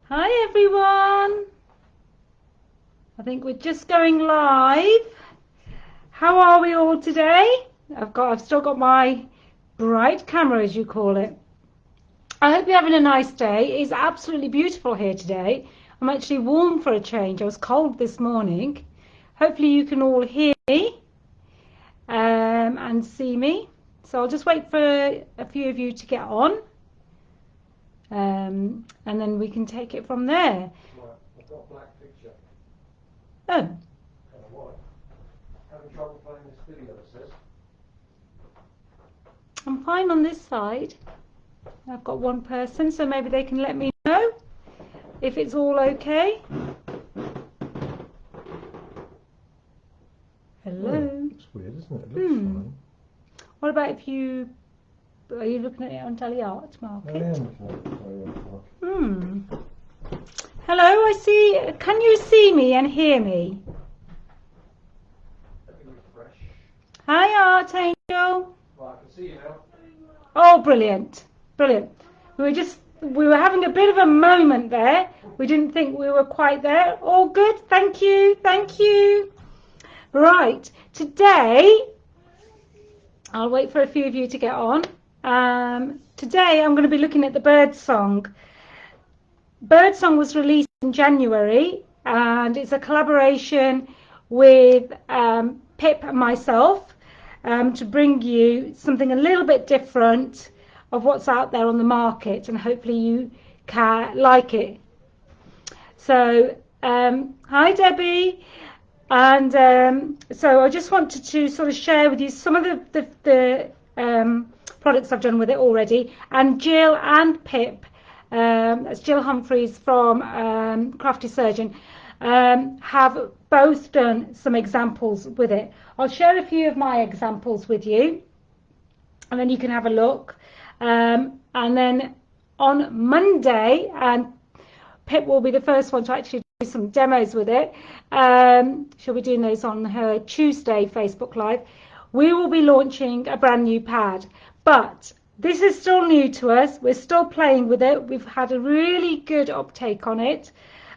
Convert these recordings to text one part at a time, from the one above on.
Hi everyone. I think we're just going live. How are we all today? I've still got my bright camera, as you call it. I hope you're having a nice day. It's absolutely beautiful here today. I'm actually warm for a change. I was cold this morning. Hopefully you can all hear me and see me. So I'll just wait for a few of you to get on. And then we can take it from there. I've got a black picture. Oh. And a white. Having trouble playing this video, it says. I'm fine on this side. I've got one person, so maybe they can let me know if it's all okay. Hello. Oh, looks weird, isn't it? It looks fine. What about if you... Are you looking at it on Telly Art Market? I am looking at Telly Art Market. Hello, I see... Can you see me and hear me? Let me refresh. Hi, Art Angel. Right, I can see you now. Oh, brilliant. Brilliant. We were having a bit of a moment there. We didn't think we were quite there. All good. Thank you. Thank you. Right. Today, I'll wait for a few of you to get on. Today, I'm going to be looking at the Bird Song. Bird Song was released in January, and it's a collaboration with Pip and myself to bring you something a little bit different of what's out there on the market, and hopefully you can like it. So, hi Debbie, and so I just wanted to sort of share with you some of the products I've done with it already, and Jill and Pip, that's Jill Humphreys from Crafty Surgeon, have both done some examples with it. I'll share a few of my examples with you, and then you can have a look. And then on Monday, and Pip will be the first one to actually do some demos with it. She'll be doing those on her Tuesday Facebook Live. We will be launching a brand new pad, but this is still new to us. We're still playing with it. We've had a really good uptake on it.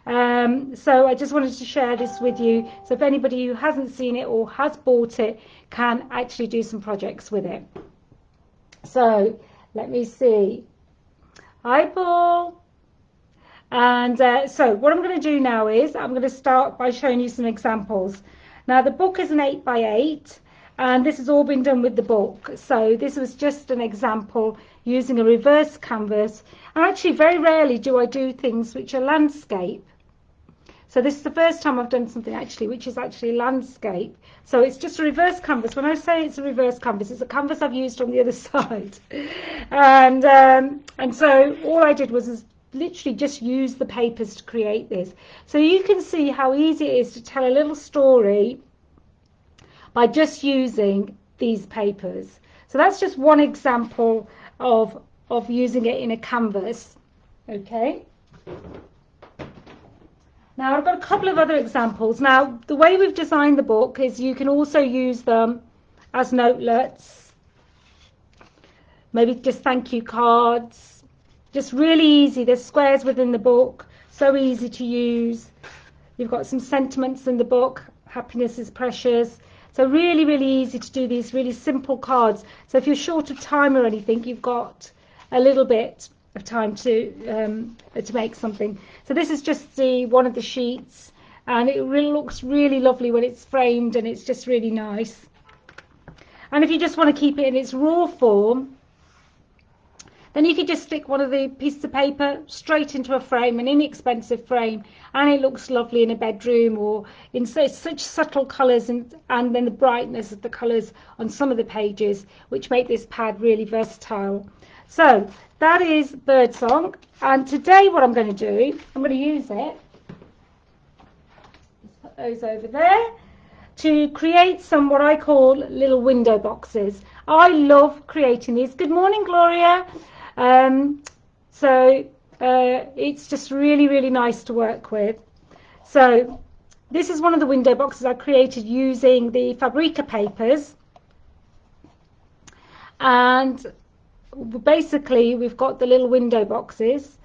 So I just wanted to share this with you. So if anybody who hasn't seen it or has bought it can actually do some projects with it. So let me see. Hi, Paul. And so what I'm going to do now is I'm going to start by showing you some examples. Now, the book is an 8x8, and this has all been done with the book. So this was just an example using a reverse canvas. And actually, very rarely do I do things which are landscape. So this is the first time I've done something actually which is actually landscape. So it's just a reverse canvas. When I say it's a reverse canvas, it's a canvas I've used on the other side. And so all I did was literally just use the papers to create this. So you can see how easy it is to tell a little story by just using these papers. So that's just one example of using it in a canvas. Okay. Now, I've got a couple of other examples. Now, the way we've designed the book is you can also use them as notelets, maybe just thank you cards, just really easy. There's squares within the book, so easy to use. You've got some sentiments in the book, happiness is precious. So really, really easy to do these really simple cards. So if you're short of time or anything, you've got a little bit of time to make something. So this is just one of the sheets, and it really looks really lovely when it's framed, and it's just really nice. And if you just want to keep it in its raw form, then you could just stick one of the pieces of paper straight into a frame, an inexpensive frame, and it looks lovely in a bedroom or in such subtle colours, and then the brightness of the colours on some of the pages, which make this pad really versatile. So that is Bird Song, and today what I'm going to do, I'm going to use it, just put those over there, to create some what I call little window boxes. I love creating these. Good morning, Gloria. It's just really, really nice to work with. So this is one of the window boxes I created using the Fabrica papers. And basically we've got the little window boxes,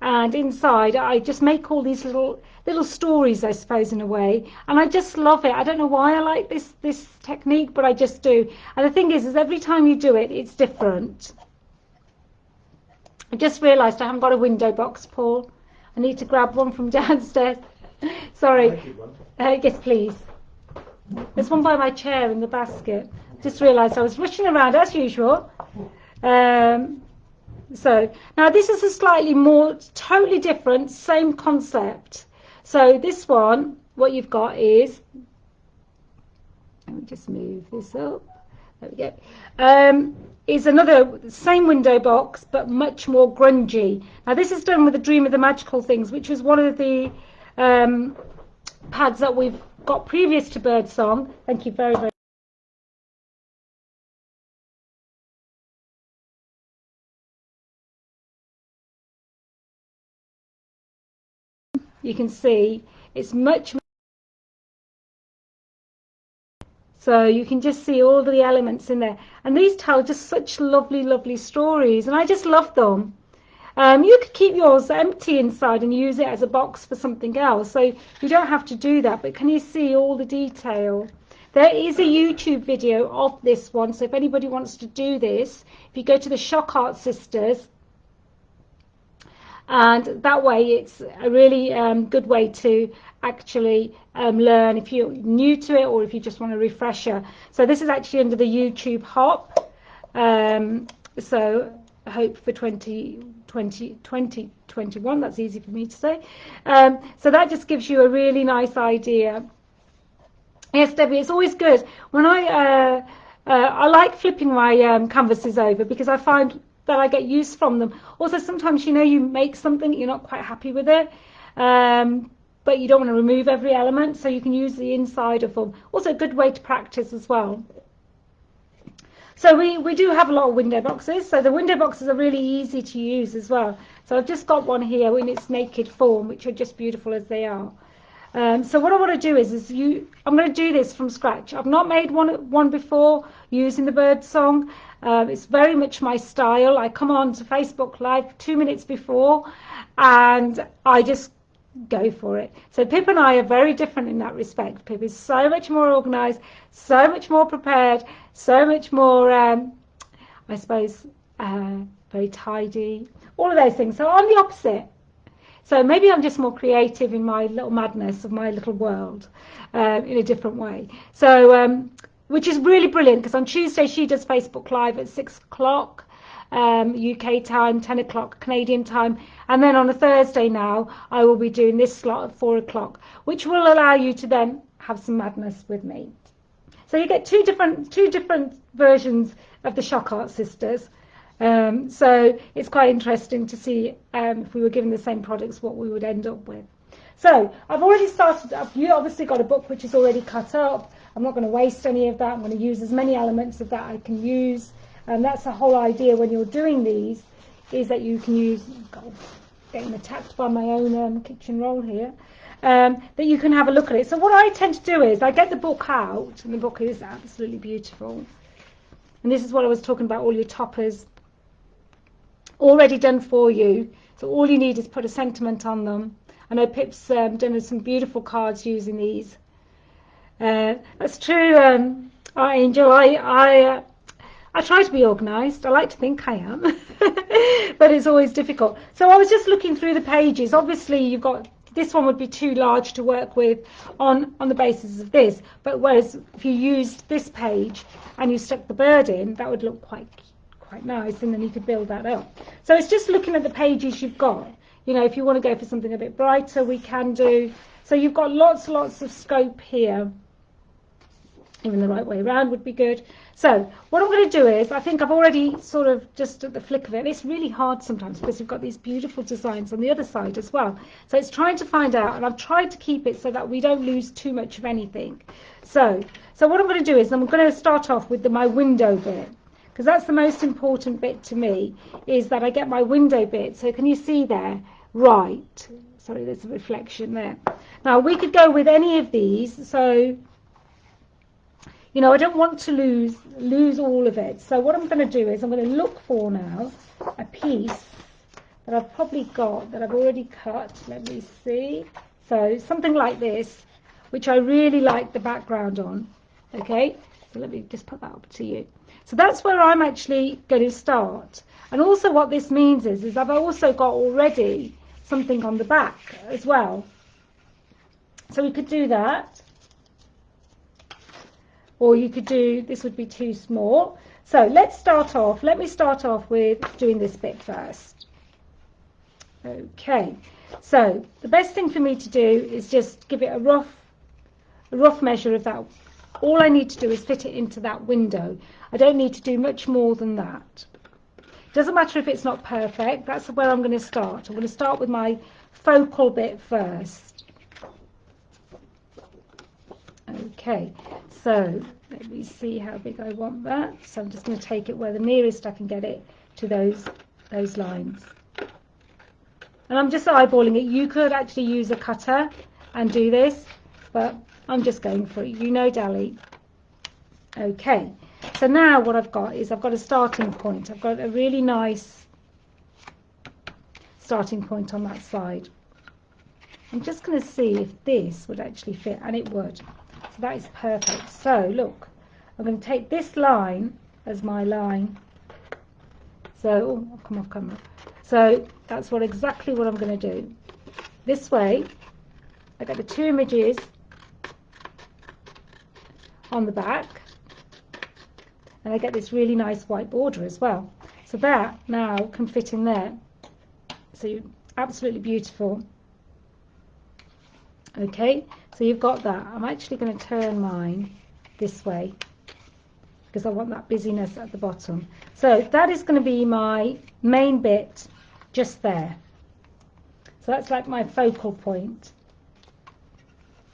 and inside I just make all these little stories, I suppose, in a way, and I just love it. I don't know why I like this technique, but I just do. And the thing is every time you do it, it's different. I just realised I haven't got a window box, Paul. I need to grab one from downstairs. Sorry. Yes, please. There's one by my chair in the basket. Just realised I was rushing around as usual. So now this is a slightly more, totally different, same concept. So this one, what you've got is, let me just move this up. There we go. Is another same window box, but much more grungy. Now this is done with the Dream of the Magical Things, which was one of the pads that we've got previous to Birdsong. Thank you very, very. You can see it's much more, so you can just see all the elements in there, and these tell just such lovely stories, and I just love them. You could keep yours empty inside and use it as a box for something else, so you don't have to do that. But can you see all the detail? There is a YouTube video of this one, so if anybody wants to do this, if you go to the ShokART sisters, and that way it's a really good way to actually learn if you're new to it or if you just want a refresher. So this is actually under the YouTube hop, so I hope for 2021, that's easy for me to say. So that just gives you a really nice idea. Yes, Debbie, it's always good when I like flipping my canvases over, because I find that I get use from them. Also, sometimes, you know, you make something, you're not quite happy with it, but you don't want to remove every element, so you can use the inside of them. Also a good way to practice as well. So we do have a lot of window boxes, so the window boxes are really easy to use as well. So I've just got one here in its naked form, which are just beautiful as they are. So what I want to do is I'm going to do this from scratch. I've not made one before using the bird song. It's very much my style. I come on to Facebook Live 2 minutes before, and I just go for it. So Pip and I are very different in that respect. Pip is so much more organised, so much more prepared, so much more, I suppose, very tidy, all of those things. So I'm the opposite. So maybe I'm just more creative in my little madness of my little world, in a different way. So, which is really brilliant, because on Tuesday she does Facebook Live at 6 o'clock UK time, 10 o'clock Canadian time, and then on a Thursday now I will be doing this slot at 4 o'clock, which will allow you to then have some madness with me. So you get two different versions of the ShokART sisters. So it's quite interesting to see if we were given the same products, what we would end up with. So I've already started up. You obviously got a book which is already cut up. I'm not going to waste any of that. I'm going to use as many elements of that I can use. And that's the whole idea when you're doing these, is that you can use, getting attacked by my own kitchen roll here, that you can have a look at it. So what I tend to do is I get the book out, and the book is absolutely beautiful. And this is what I was talking about, all your toppers already done for you. So all you need is put a sentiment on them. I know Pip's done some beautiful cards using these. That's true, Angel. I try to be organised. I like to think I am, but it's always difficult. So I was just looking through the pages. Obviously, you've got, this one would be too large to work with on the basis of this. But whereas if you used this page and you stuck the bird in, that would look quite nice, and then you could build that up. So it's just looking at the pages you've got. You know, if you want to go for something a bit brighter, we can do. So you've got lots of scope here. Even the right way around would be good. So what I'm going to do is, I think I've already sort of just at the flick of it. It's really hard sometimes because we've got these beautiful designs on the other side as well. So it's trying to find out, and I've tried to keep it so that we don't lose too much of anything. So what I'm going to do is I'm going to start off with my window bit, because that's the most important bit to me, is that I get my window bit. So can you see there? Right. Sorry, there's a reflection there. Now we could go with any of these. So, you know, I don't want to lose all of it. So what I'm going to do is I'm going to look for now a piece that I've probably got that I've already cut. Let me see. So something like this, which I really like the background on. Okay, so let me just put that up to you. So that's where I'm actually going to start. And also what this means is I've also got already something on the back as well. So we could do that. Or you could do, this would be too small. So let's start off. Let me start off with doing this bit first. Okay, so the best thing for me to do is just give it a rough measure of that. All I need to do is fit it into that window. I don't need to do much more than that. Doesn't matter if it's not perfect. That's where I'm going to start. I'm going to start with my focal bit first. Okay, so let me see how big I want that. So I'm just going to take it where the nearest I can get it to those lines. And I'm just eyeballing it. You could actually use a cutter and do this, but I'm just going for it. You know, Dally. Okay, so now what I've got is I've got a starting point. I've got a really nice starting point on that side. I'm just going to see if this would actually fit, and it would. So that is perfect. So look, I'm going to take this line as my line. So, oh, come off camera. So that's exactly what I'm going to do. This way, I get the two images on the back, and I get this really nice white border as well. So that now can fit in there. So absolutely beautiful. Okay, so you've got that. I'm actually going to turn mine this way because I want that busyness at the bottom. So that is going to be my main bit just there. So that's like my focal point.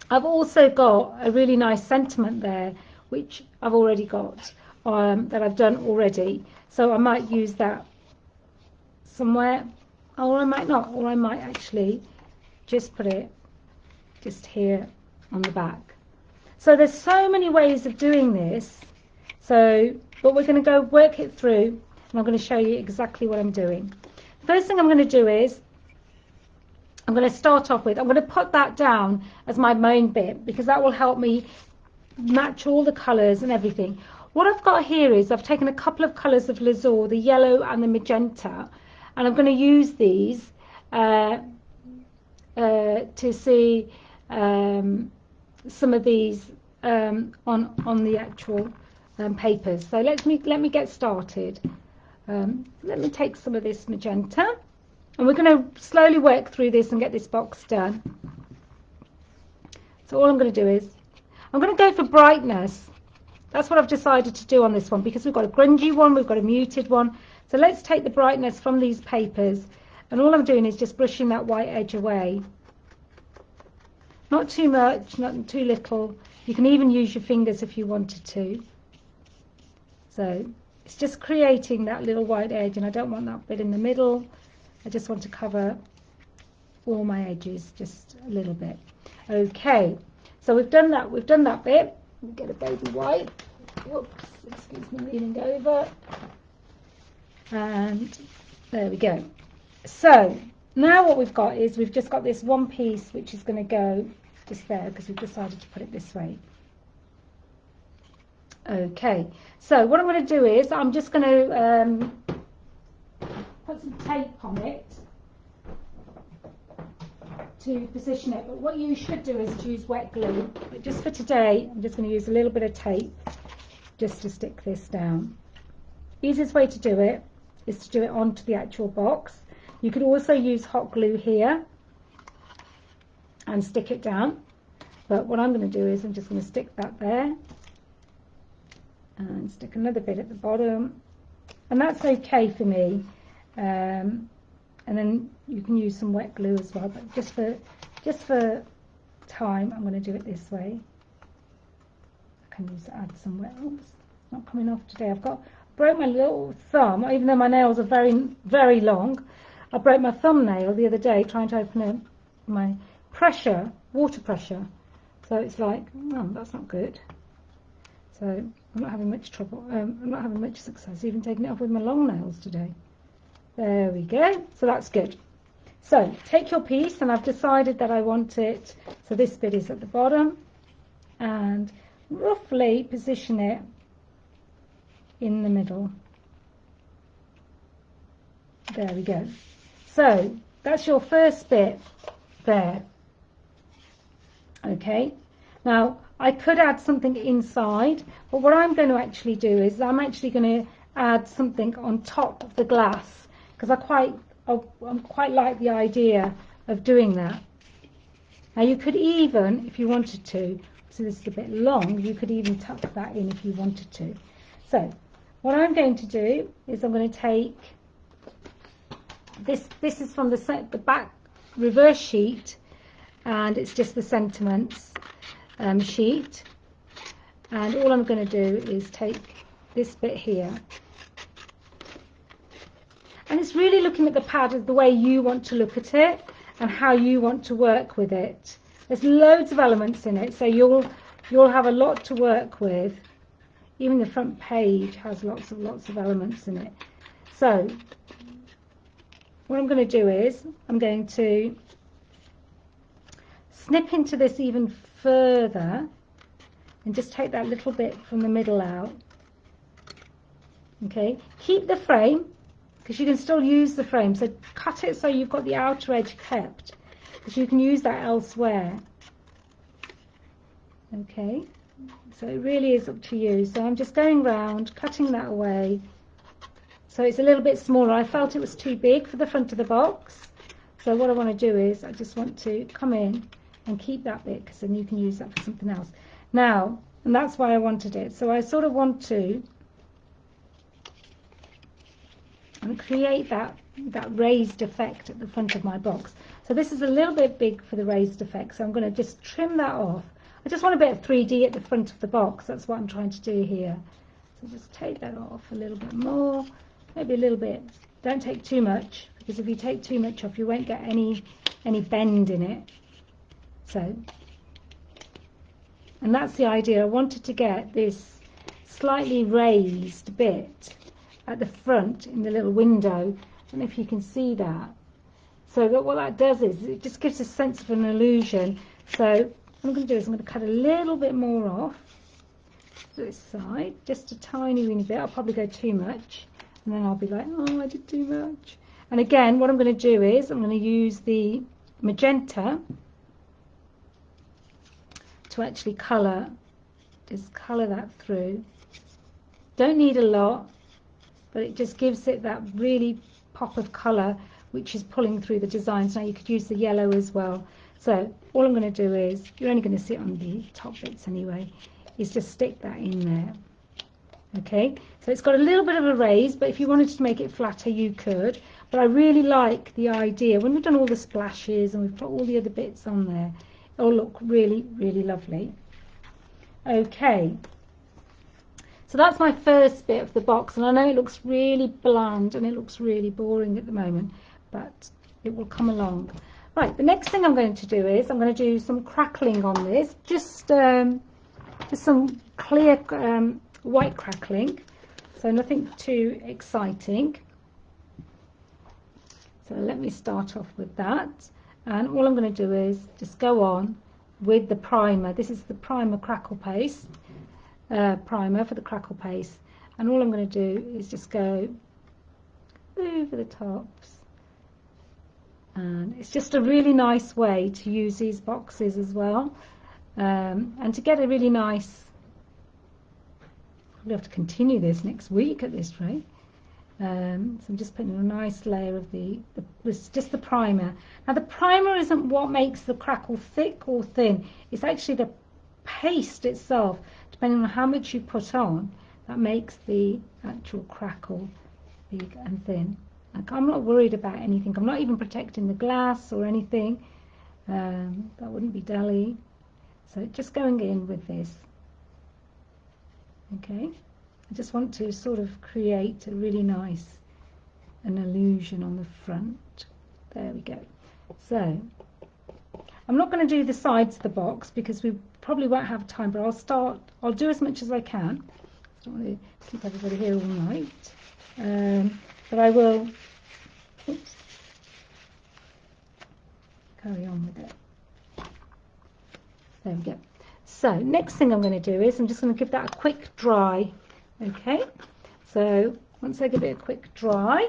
I've also got a really nice sentiment there, which I've already got, that I've done already. So I might use that somewhere, or I might not, or I might actually just put it just here on the back. So there's so many ways of doing this. So, but we're going to go work it through, and I'm going to show you exactly what I'm doing. First thing I'm going to do is I'm going to start off with, I'm going to put that down as my main bit because that will help me match all the colours and everything. What I've got here is I've taken a couple of colours of Lasur, the yellow and the magenta, and I'm going to use these to see some of these on the actual papers. So let me get started. Let me take some of this magenta, and we're going to slowly work through this and get this box done. So all I'm going to do is I'm going to go for brightness. That's what I've decided to do on this one because we've got a grungy one, we've got a muted one. So let's take the brightness from these papers, and all I'm doing is just brushing that white edge away. Not too much, not too little. You can even use your fingers if you wanted to. So it's just creating that little white edge, and I don't want that bit in the middle. I just want to cover all my edges just a little bit. Okay, so we've done that bit. We'll get a baby white. Whoops, excuse me, leaning over. And there we go. So now what we've got is we've just got this one piece which is going to go just there because we've decided to put it this way. Okay, so what I'm going to do is I'm just going to put some tape on it to position it, but what you should do is use wet glue. But just for today, I'm just going to use a little bit of tape just to stick this down. Easiest way to do it is to do it onto the actual box. You could also use hot glue here and stick it down, but what I'm going to do is I'm just going to stick that there and stick another bit at the bottom, and that's okay for me. And then you can use some wet glue as well, but just for time, I'm going to do it this way. I can add some wet. Oops, it's not coming off today. Broke my little thumb, even though my nails are very, very long. I broke my thumbnail the other day trying to open up my water pressure. So it's like, oh, that's not good. So I'm not having much trouble. I'm not having much success even taking it off with my long nails today. There we go. So that's good. So take your piece, and I've decided that I want it, so this bit is at the bottom, and roughly position it in the middle. There we go. So that's your first bit there. Okay, now I could add something inside, but what I'm going to actually do is I'm actually going to add something on top of the glass, because I quite like the idea of doing that. Now you could even, if you wanted to, so this is a bit long, you could even tuck that in if you wanted to. So what I'm going to do is I'm going to take this is from the back reverse sheet, and it's just the sentiments sheet, and all I'm going to do is take this bit here, and it's really looking at the pad as the way you want to look at it and how you want to work with it. There's loads of elements in it, so you'll have a lot to work with. Even the front page has lots of elements in it. So what I'm going to do is I'm going to snip into this even further and just take that little bit from the middle out. Okay, keep the frame, because you can still use the frame, so cut it so you've got the outer edge kept, because you can use that elsewhere. Okay, so it really is up to you. So I'm just going round, cutting that away, so it's a little bit smaller. I felt it was too big for the front of the box, so what I want to do is I just want to come in and keep that bit, because then you can use that for something else. Now, and that's why I wanted it, so I sort of want to create that raised effect at the front of my box. So this is a little bit big for the raised effect, so I'm going to just trim that off. I just want a bit of 3D at the front of the box. That's what I'm trying to do here. So just take that off a little bit more, maybe a little bit. Don't take too much, because if you take too much off, you won't get any bend in it. So, and that's the idea. I wanted to get this slightly raised bit at the front in the little window, and if you can see that. So that what that does is it just gives a sense of an illusion. So what I'm going to do is I'm going to cut a little bit more off this side, just a tiny weeny bit. I'll probably go too much, and then I'll be like, oh, I did too much. And again, what I'm going to do is I'm going to use the magenta to actually colour that through. Don't need a lot, but it just gives it that really pop of colour which is pulling through the designs. Now you could use the yellow as well. So all I'm going to do is, you're only going to see it on the top bits anyway, is just stick that in there. Okay, so it's got a little bit of a raise, but if you wanted to make it flatter you could, but I really like the idea. When we've done all the splashes and we've put all the other bits on there, it'll look really, really lovely. Okay, so that's my first bit of the box, and I know it looks really bland and it looks really boring at the moment, but it will come along. Right, the next thing I'm going to do is I'm going to do some crackling on this, just some clear white crackling, so nothing too exciting. So let me start off with that, and all I'm going to do is just go on with the primer. This is the primer Crackle paste. Primer for the Crackle paste, and all I'm going to do is just go over the tops, and it's just a really nice way to use these boxes as well, and to get a really nice, we'll have to continue this next week at this rate. So I'm just putting a nice layer of just the primer. Now the primer isn't what makes the Crackle thick or thin, it's actually the paste itself. Depending on how much you put on, that makes the actual Crackle big and thin. Like, I'm not worried about anything. I'm not even protecting the glass or anything. That wouldn't be deli. So just going in with this. Okay. I just want to sort of create a really nice an illusion on the front. There we go. So I'm not going to do the sides of the box because we probably won't have time, but I'll do as much as I can. I don't want to keep everybody here all night, but I will Oops. Carry on with it. There we go. So next thing I'm going to do is I'm just going to give that a quick dry. Okay, so once I give it a quick dry,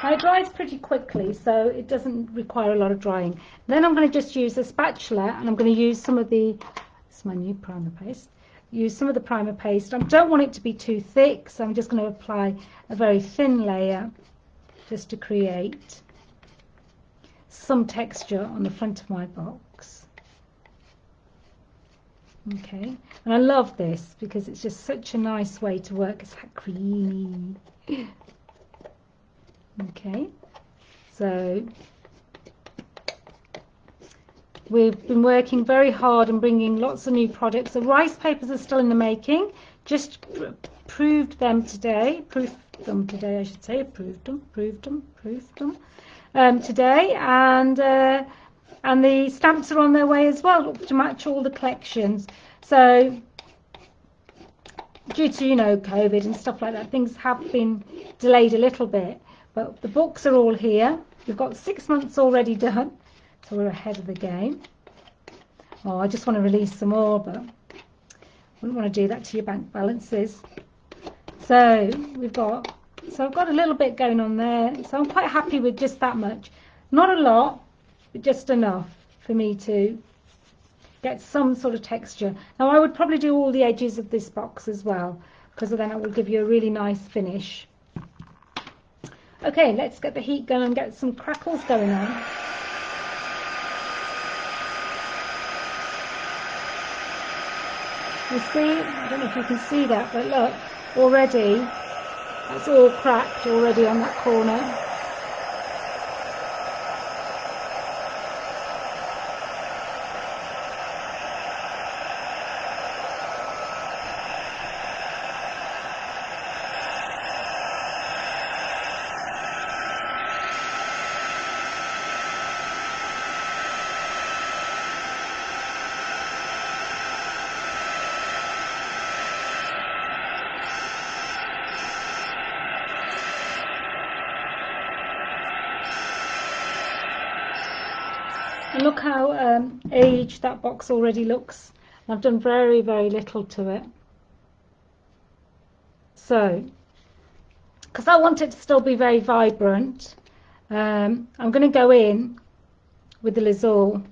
it dries pretty quickly, so it doesn't require a lot of drying. Then I'm going to just use a spatula, and I'm going to use some of the, this is my new primer paste, use some of the primer paste. I don't want it to be too thick, so I'm just going to apply a very thin layer just to create some texture on the front of my box. Okay, and I love this because it's just such a nice way to work. It's that creamy. Okay, so we've been working very hard and bringing lots of new products. The rice papers are still in the making. Just proved them today. Proofed them today, I should say. Proved them today, and the stamps are on their way as well to match all the collections. So due to COVID and stuff like that, things have been delayed a little bit. But the books are all here. We've got 6 months already done, so we're ahead of the game. Oh, I just want to release some more, but I wouldn't want to do that to your bank balances. So I've got a little bit going on there. So I'm quite happy with just that much. Not a lot, but just enough for me to get some sort of texture. Now I would probably do all the edges of this box as well, because then it will give you a really nice finish. Okay, let's get the heat gun and get some crackles going on. You see, I don't know if you can see that, but look, already, that's all cracked already on that corner. And look how aged that box already looks. I've done very, very little to it. So, because I want it to still be very vibrant, I'm going to go in with the Lasur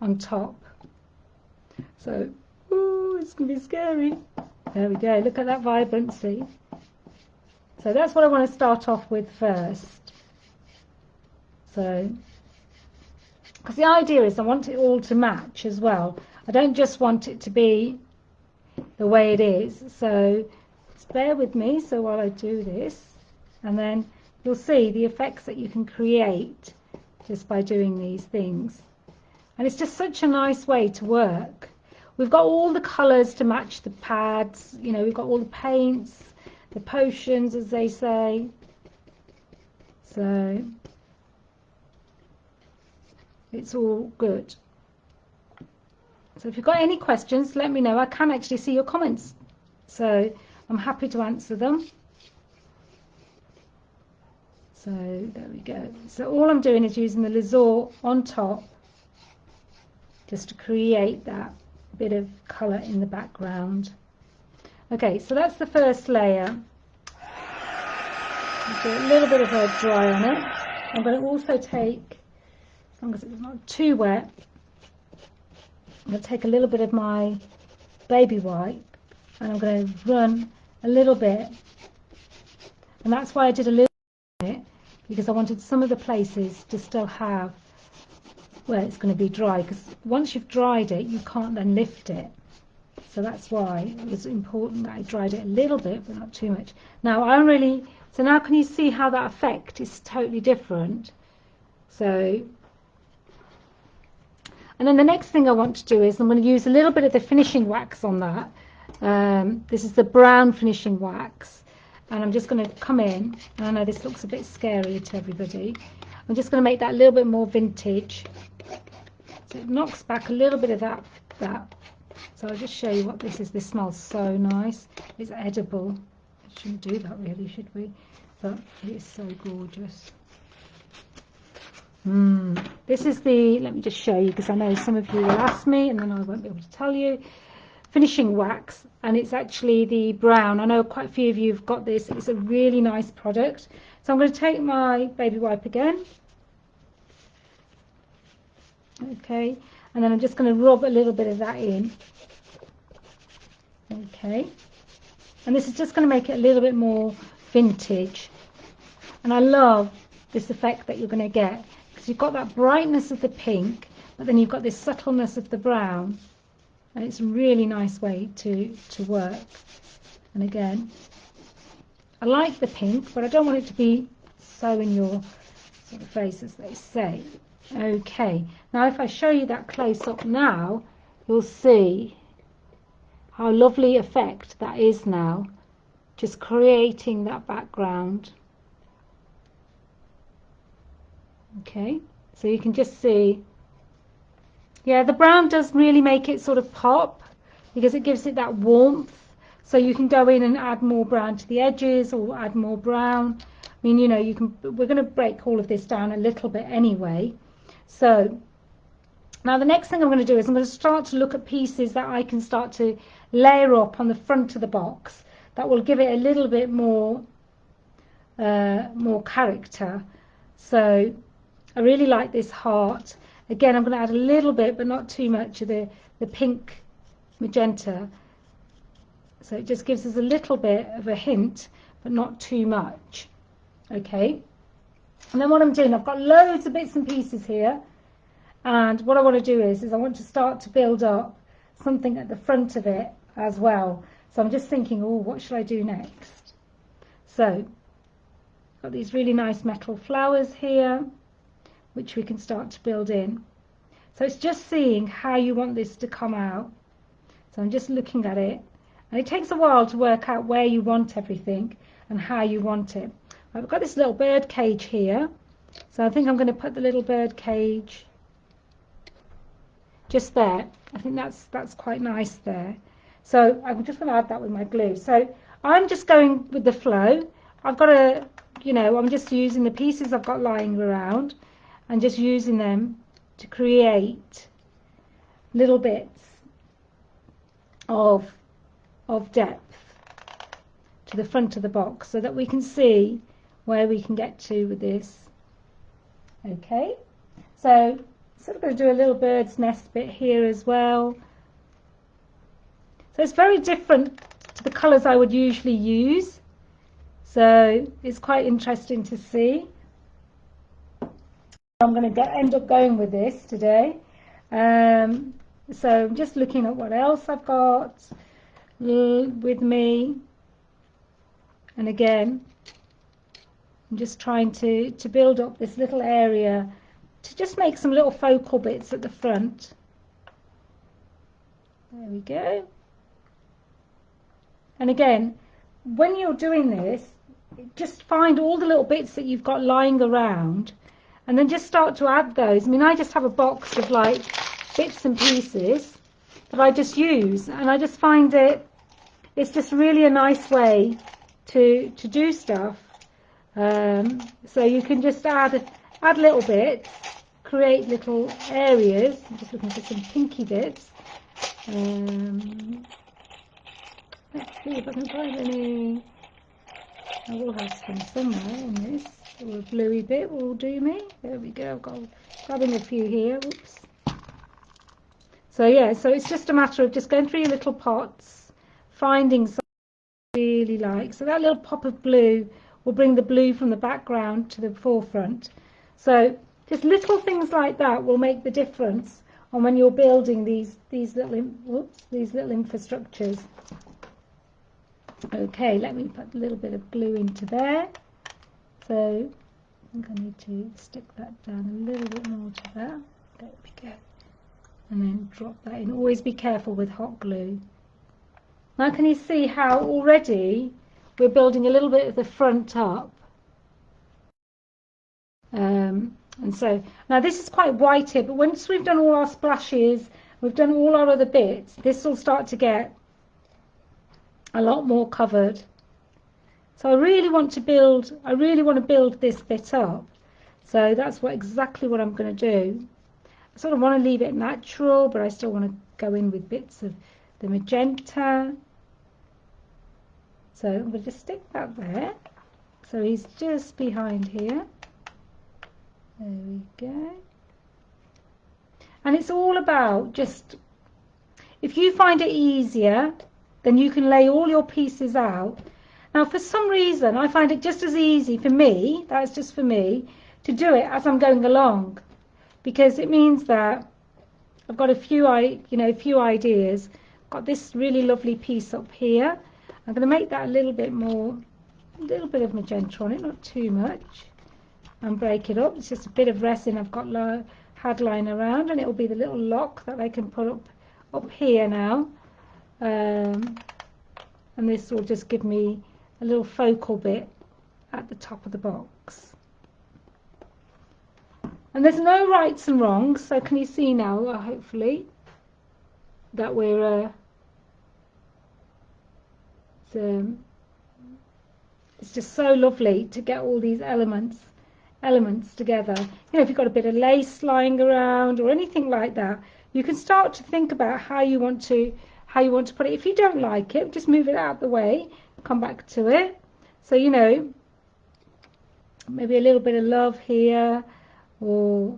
on top. So, ooh, it's going to be scary. There we go. Look at that vibrancy. So that's what I want to start off with first. So, because the idea is I want it all to match as well. I don't just want it to be the way it is. So just bear with me so while I do this, and then you'll see the effects that you can create just by doing these things. And it's just such a nice way to work. We've got all the colours to match the pads, we've got all the paints, the potions as they say. So it's all good. So if you've got any questions, let me know. I can actually see your comments, so I'm happy to answer them. So there we go. So all I'm doing is using the Lasur on top just to create that bit of colour in the background. Okay, so that's the first layer. Do a little bit of a dry on it. I'm going to also take, as long as it's not too wet, I'm going to take a little bit of my baby wipe and I'm going to run a little bit, and that's why I did a little bit, because I wanted some of the places to still have where it's going to be dry, because once you've dried it you can't then lift it. So that's why it was important that I dried it a little bit but not too much. Now so now can you see how that effect is totally different? So And then the next thing I want to do is I'm going to use a little bit of the finishing wax on that. This is the brown finishing wax, and I'm just going to come in, and I know this looks a bit scary to everybody. I'm just going to make that a little bit more vintage. So it knocks back a little bit of that. So I'll just show you what this is. This smells so nice. It's edible. We shouldn't do that really, should we? But it is so gorgeous. This is the, let me just show you, because I know some of you will ask me and then I won't be able to tell you. Finishing wax, and it's actually the brown. I know quite a few of you have got this. It's a really nice product. So I'm going to take my baby wipe again. Okay, and then I'm just going to rub a little bit of that in. Okay, and this is just going to make it a little bit more vintage. And I love this effect that you're going to get, because you've got that brightness of the pink, but then you've got this subtleness of the brown, and it's a really nice way to work. And again, I like the pink, but I don't want it to be so in your sort of face, as they say. Okay, now if I show you that close up now, you'll see how lovely effect that is now, just creating that background. Okay, so you can just see, yeah, the brown does really make it sort of pop, because it gives it that warmth. So you can go in and add more brown to the edges, or add more brown. I mean, you know, you can. We're going to break all of this down a little bit anyway. So now the next thing I'm going to do is I'm going to start to look at pieces that I can start to layer up on the front of the box that will give it a little bit more character. So I really like this heart. Again, I'm going to add a little bit, but not too much, of the pink magenta. So it just gives us a little bit of a hint, but not too much. Okay. And then what I'm doing, I've got loads of bits and pieces here. And what I want to do is I want to start to build up something at the front of it as well. So I'm just thinking, oh, what should I do next? So I've got these really nice metal flowers here, which we can start to build in. So it's just seeing how you want this to come out. So I'm just looking at it. And it takes a while to work out where you want everything and how you want it. I've got this little bird cage here. So I think I'm going to put the little bird cage just there. I think that's quite nice there. So I'm just going to add that with my glue. So I'm just going with the flow. I've got a, you know, I'm just using the pieces I've got lying around and just using them to create little bits of depth to the front of the box, so that we can see where we can get to with this. Okay, so I'm going to do a little bird's nest bit here as well. So it's very different to the colours I would usually use, so it's quite interesting to see. I'm going to end up going with this today. So I'm just looking at what else I've got with me, and again I'm just trying to build up this little area to just make some little focal bits at the front. There we go. And again, when you're doing this, just find all the little bits that you've got lying around and then just start to add those. I mean, I just have a box of like bits and pieces that I just use, and I just find it's just really a nice way to do stuff. So you can just add little bits, create little areas. I'm just looking for some pinky bits. Let's see if I can find any. I will have some somewhere in this. A little bluey bit will do me. There we go. I've got grabbing a few here. Oops. So yeah, so it's just a matter of just going through your little pots, finding something you really like. So that little pop of blue will bring the blue from the background to the forefront. So just little things like that will make the difference on when you're building these little infrastructures. Okay, let me put a little bit of glue into there. So I think I need to stick that down a little bit more to there. There we go. and then drop that in. Always be careful with hot glue. Now can you see how already we're building a little bit of the front up? And so now this is quite white here, but once we've done all our splashes, we've done all our other bits, this will start to get a lot more covered. So I really want to build this bit up. So that's exactly what I'm going to do. I sort of want to leave it natural, but I still want to go in with bits of the magenta. So I'm going to just stick that there. So he's just behind here. There we go. And it's all about just, if you find it easier, then you can lay all your pieces out. Now for some reason I find it just as easy for me, that's just for me, to do it as I'm going along, because it means that I've got a few ideas. Got this really lovely piece up here. I'm going to make that a little bit of magenta on it, not too much, and break it up. It's just a bit of resin I've got had lying around, and it will be the little lock that I can put up here now. And this will just give me a little focal bit at the top of the box. And there's no rights and wrongs, so can you see now, hopefully, that we're it's just so lovely to get all these elements together. You know, if you've got a bit of lace lying around or anything like that, you can start to think about how you want to put it. If you don't like it, just move it out of the way, come back to it. So, you know, maybe a little bit of love here, or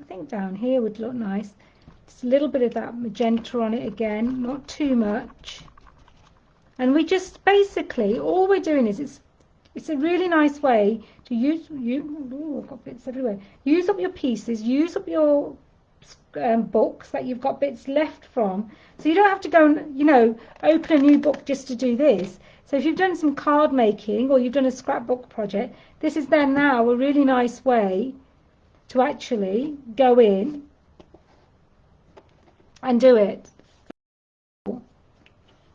I think down here would look nice. Just a little bit of that magenta on it again, not too much. And we just basically, all we're doing is, it's a really nice way to I've got bits everywhere. Use up your pieces, use up your books that you've got bits left from, so you don't have to go and, you know, open a new book just to do this. So if you've done some card making or you've done a scrapbook project, this is then now a really nice way to actually go in and do it.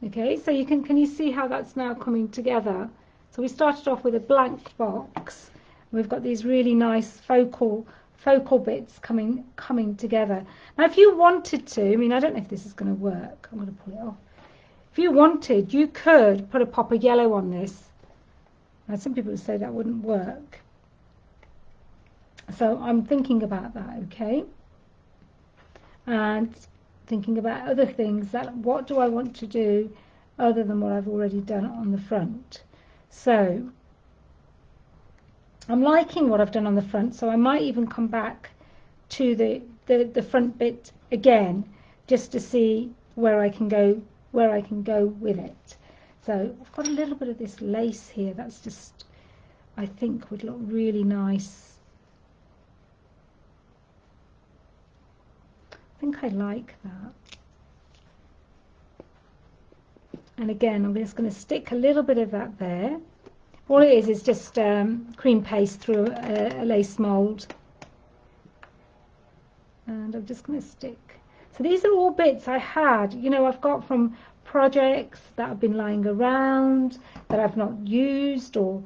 Okay, so can you see how that's now coming together? So we started off with a blank box. We've got these really nice focal bits coming together. Now if you wanted to, I mean, I don't know if this is going to work. I'm going to pull it off. If you wanted, you could put a pop of yellow on this. Now some people would say that wouldn't work. So I'm thinking about that, okay? And thinking about other things, that what do I want to do other than what I've already done on the front. So I'm liking what I've done on the front, so I might even come back to the front bit again just to see where I can go with it. So I've got a little bit of this lace here that's just, I think, would look really nice. I think I like that. And again, I'm just going to stick a little bit of that there. All it is just cream paste through a lace mould. And I'm just going to stick. So these are all bits I had, you know, I've got from projects that have been lying around that I've not used, or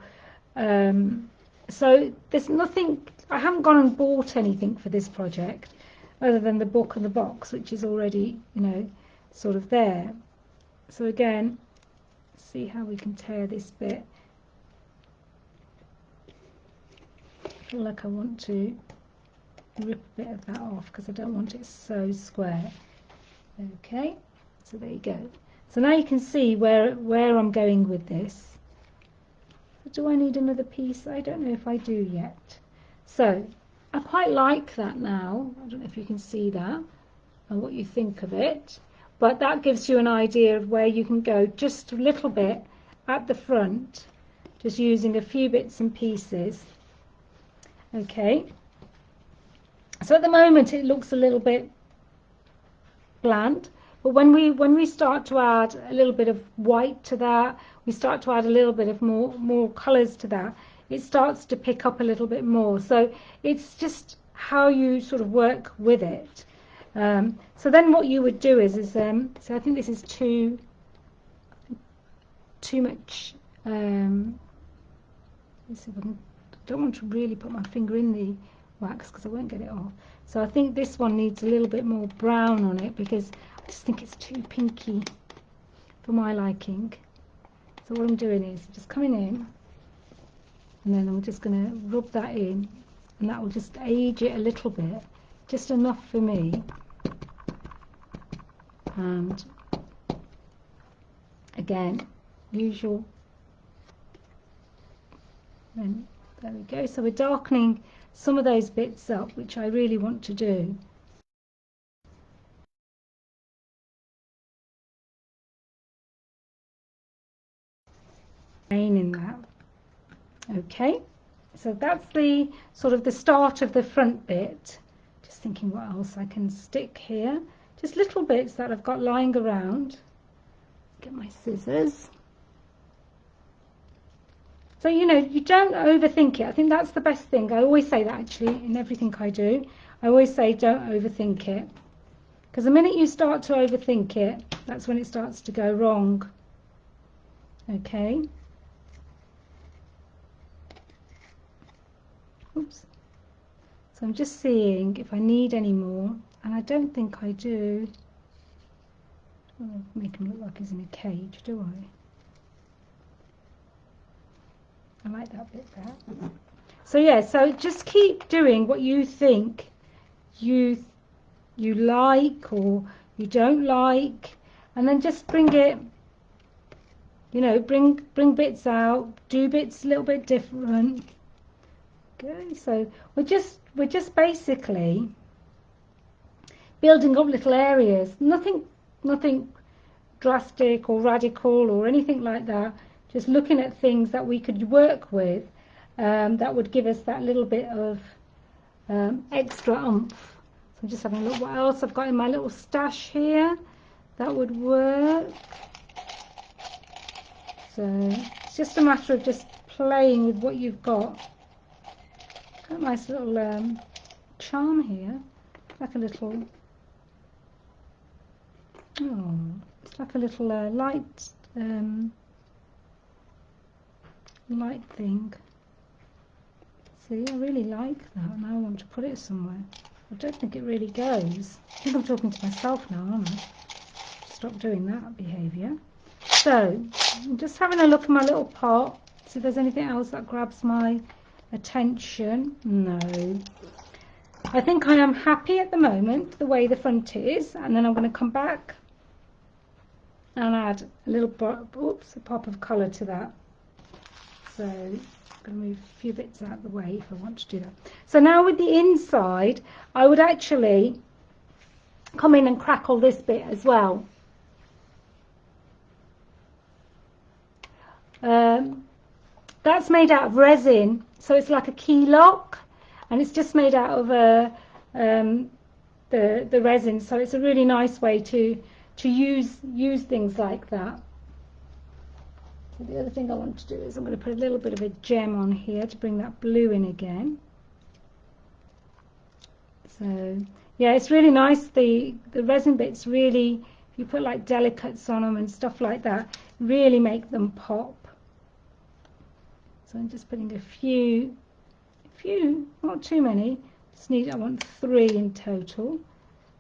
so there's nothing, I haven't gone and bought anything for this project other than the book and the box, which is already, you know, sort of there. So again, see how we can tear this bit. I feel like I want to rip a bit of that off because I don't want it so square. Okay, so there you go. So now you can see where I'm going with this. Do I need another piece? I don't know if I do yet. So I quite like that now. I don't know if you can see that and what you think of it, but that gives you an idea of where you can go just a little bit at the front, just using a few bits and pieces. Okay, so at the moment it looks a little bit bland, but when we start to add a little bit of white to that, we start to add a little bit of more colors to that, it starts to pick up a little bit more. So it's just how you sort of work with it. So then what you would do is so I think this is too much. Let's see if I don't want to really put my finger in the wax because I won't get it off. So I think this one needs a little bit more brown on it because I just think it's too pinky for my liking. So what I'm doing is just coming in, and then I'm just going to rub that in, and that will just age it a little bit, just enough for me. And again, usual. And there we go. So we're darkening some of those bits up, which I really want to do. In that. Okay, so that's the sort of the start of the front bit. Just thinking what else I can stick here. Just little bits that I've got lying around. Get my scissors. So, you know, you don't overthink it. I think that's the best thing. I always say that actually in everything I do. I always say don't overthink it. Because the minute you start to overthink it, that's when it starts to go wrong. Okay. Oops. So I'm just seeing if I need any more, and I don't think I do. I don't make him look like he's in a cage, do I? I like that bit there. So yeah, so just keep doing what you think you like or you don't like, and then just bring it, you know, bring bits out, do bits a little bit different. Okay, so we're just basically building up little areas. Nothing drastic or radical or anything like that. Just looking at things that we could work with, that would give us that little bit of extra oomph. So I'm just having a look what else I've got in my little stash here that would work. So it's just a matter of just playing with what you've got. Got a nice little charm here, like a little, oh, it's like a little light thing. See, I really like that, and I want to put it somewhere. I don't think it really goes. I think I'm talking to myself now, aren't I? Stop doing that behaviour. So I'm just having a look at my little pot, see if there's anything else that grabs my attention. No, I think I am happy at the moment the way the front is, and then I'm going to come back and add a little a pop of colour to that. So I'm going to move a few bits out of the way if I want to do that. So now with the inside, I would actually come in and crackle this bit as well. That's made out of resin, so it's like a key lock, and it's just made out of the resin, so it's a really nice way to use things like that. So the other thing I want to do is I'm going to put a little bit of a gem on here to bring that blue in again. So yeah, it's really nice. The resin bits really, if you put like delicates on them and stuff like that, really make them pop. So I'm just putting a few, not too many. I want 3 in total.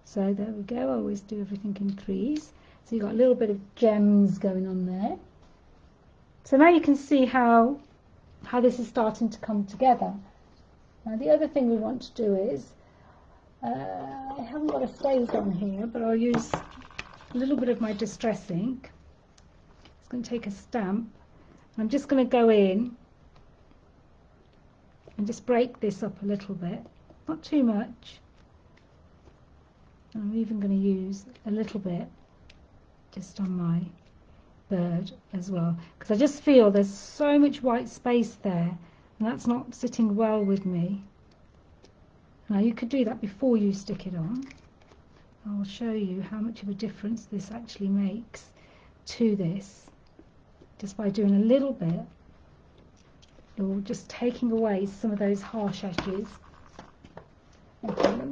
So there we go. I always do everything in 3s. So you've got a little bit of gems going on there. So now you can see how this is starting to come together. Now the other thing we want to do is, I haven't got a stays on here, but I'll use a little bit of my distress ink. It's going to take a stamp. I'm just going to go in and just break this up a little bit, not too much. And I'm even going to use a little bit just on my bird as well, because I just feel there's so much white space there, and that's not sitting well with me. Now you could do that before you stick it on. I'll show you how much of a difference this actually makes to this, just by doing a little bit. You're just taking away some of those harsh edges.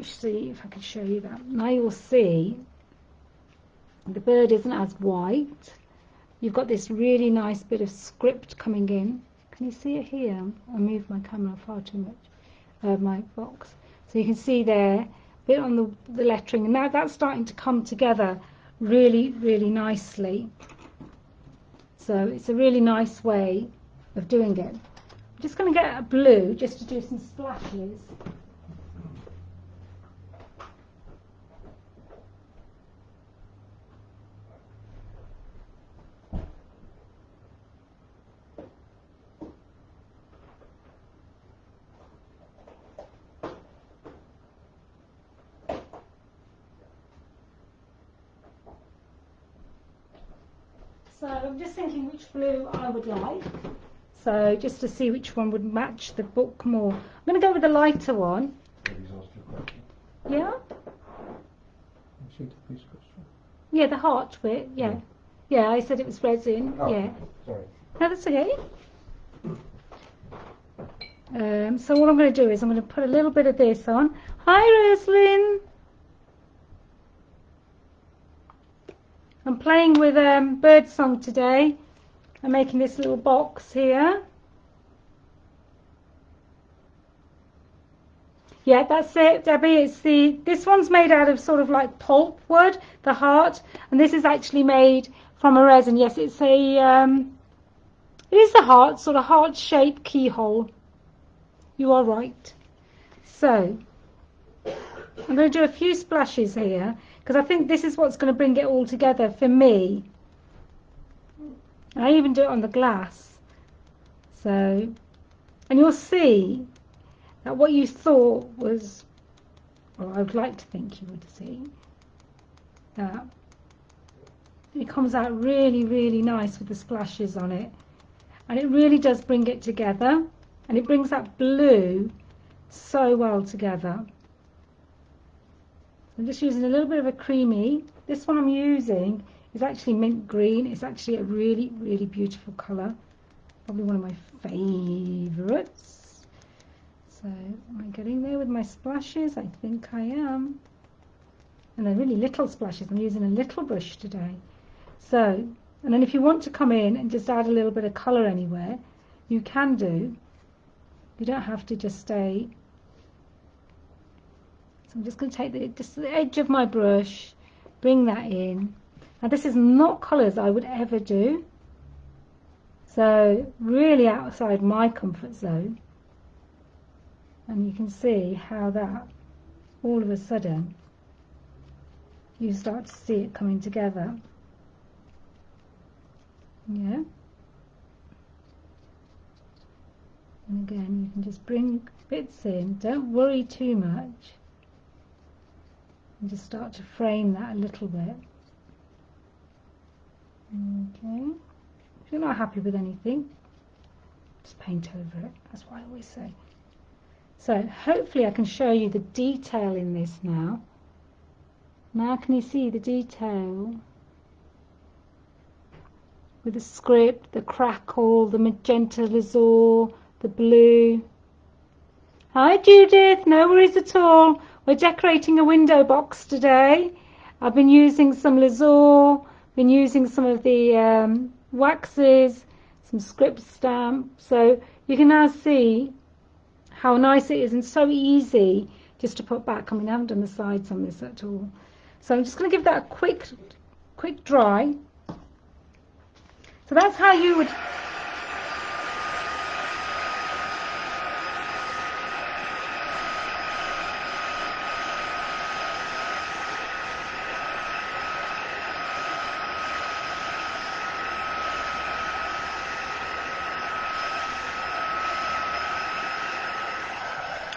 let's see if I can show you that. Now you'll see the bird isn't as white. You've got this really nice bit of script coming in. Can you see it here? I moved my camera far too much, my box. So you can see there, a bit on the lettering, and now that's starting to come together really, really nicely. So it's a really nice way of doing it. I'm just going to get a blue just to do some splashes. So I'm just thinking which blue I would like. So just to see which one would match the book more. I'm going to go with the lighter one. Yeah? Yeah, the heart bit, yeah. Yeah, I said it was resin, yeah. Sorry. No, that's okay. So what I'm going to do is I'm going to put a little bit of this on. Hi, Roslyn. I'm playing with bird song today. I'm making this little box here. Yeah, that's it, Debbie. It's this one's made out of sort of like pulp wood, the heart, and this is actually made from a resin. Yes, it's it is the heart, sort of heart-shaped keyhole. You are right. So I'm going to do a few splashes here because I think this is what's going to bring it all together for me. I even do it on the glass. So, and you'll see that what you thought was, or I would like to think you would see, that it comes out really, really nice with the splashes on it. And it really does bring it together. And it brings that blue so well together. I'm just using a little bit of a creamy. This one I'm using is actually mint green. It's actually a really, really beautiful colour. Probably one of my favourites. So am I getting there with my splashes? I think I am. And they're really little splashes. I'm using a little brush today. So, and then if you want to come in and just add a little bit of colour anywhere, you can do. You don't have to just stay. So I'm just going to take just the edge of my brush, bring that in. Now this is not colours I would ever do. So really outside my comfort zone. And you can see how that all of a sudden you start to see it coming together. Yeah. And again, you can just bring bits in. Don't worry too much. And just start to frame that a little bit. Okay. If you're not happy with anything, just paint over it. That's what I always say. So hopefully I can show you the detail in this now. Now can you see the detail? With the script, the crackle, the magenta Lasur, the blue. Hi Judith, no worries at all. We're decorating a window box today. I've been using some Lasur, been using some of the waxes, some script stamp. So you can now see how nice it is and so easy just to put back. I mean, I haven't done the sides on this at all. So I'm just going to give that a quick dry. So that's how you would.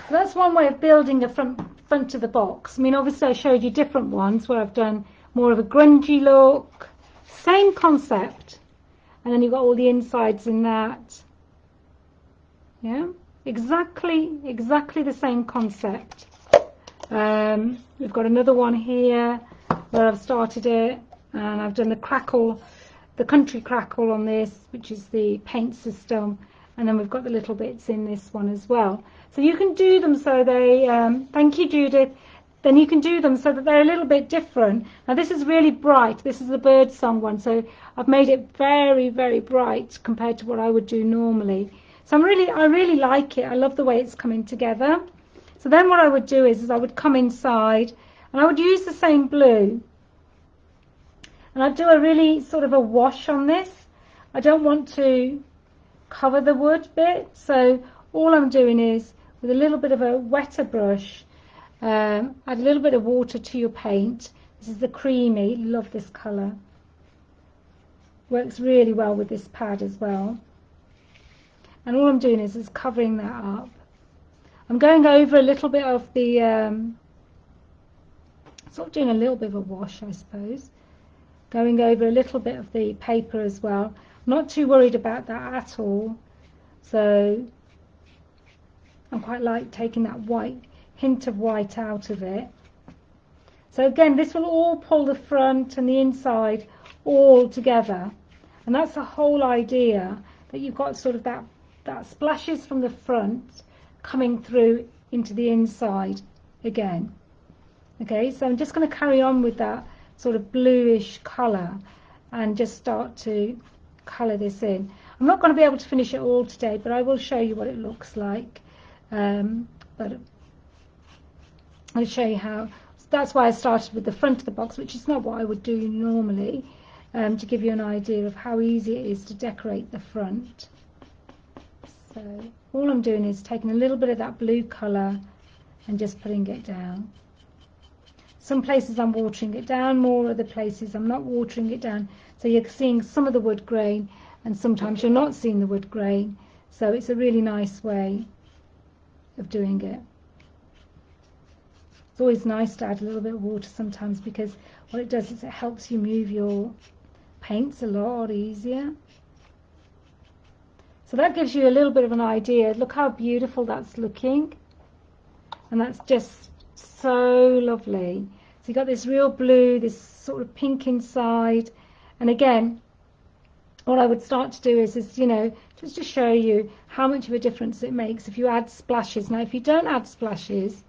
So that's one way of building the front of the box. I mean, obviously I showed you different ones where I've done more of a grungy look. Same concept. And then you've got all the insides in that. Yeah, exactly the same concept. We've got another one here where I've started it, and I've done the crackle, the country crackle on this, which is the paint system, and then we've got the little bits in this one as well. So you can do them so they, thank you Judith, then you can do them so that they're a little bit different. Now this is really bright. This is the bird song one, so I've made it very, very bright compared to what I would do normally. So I really like it. I love the way it's coming together. So then what I would do is I would come inside and I would use the same blue. And I'd do a really sort of a wash on this. I don't want to cover the wood bit, so all I'm doing is with a little bit of a wetter brush, add a little bit of water to your paint. This is the creamy, love this colour. Works really well with this pad as well. And all I'm doing is covering that up. I'm going over a little bit of the, sort of doing a little bit of a wash, I suppose. Going over a little bit of the paper as well. I'm not too worried about that at all. So I quite like taking that white, hint of white out of it. So again, this will all pull the front and the inside all together. And that's the whole idea, that you've got sort of that splashes from the front coming through into the inside again. Okay, so I'm just going to carry on with that sort of bluish colour and just start to colour this in. I'm not going to be able to finish it all today, but I will show you what it looks like. But I'll show you how. That's why I started with the front of the box, which is not what I would do normally, to give you an idea of how easy it is to decorate the front. So all I'm doing is taking a little bit of that blue colour and just putting it down. Some places I'm watering it down more, other places I'm not watering it down. So you're seeing some of the wood grain and sometimes you're not seeing the wood grain. So it's a really nice way of doing it. It's always nice to add a little bit of water sometimes, because what it does is it helps you move your paints a lot easier. So that gives you a little bit of an idea. Look how beautiful that's looking. And that's just so lovely. So you've got this real blue, this sort of pink inside. And again, what I would start to do is you know, just to show you how much of a difference it makes if you add splashes. Now, if you don't add splashes,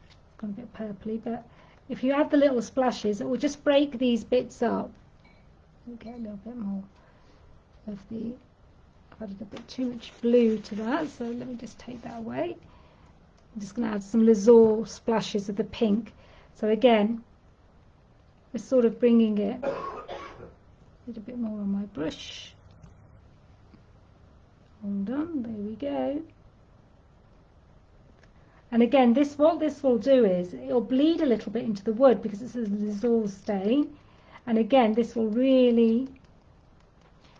it's gone a bit purpley, but if you add the little splashes, it will just break these bits up. We'll get a little bit more of the, I've added a bit too much blue to that, so let me just take that away. I'm just going to add some Lasur splashes of the pink. So again, we're sort of bringing it a little bit more on my brush. Hold on, there we go. And again, what this will do is it'll bleed a little bit into the wood because it's a Lasur stain. And again, this will really,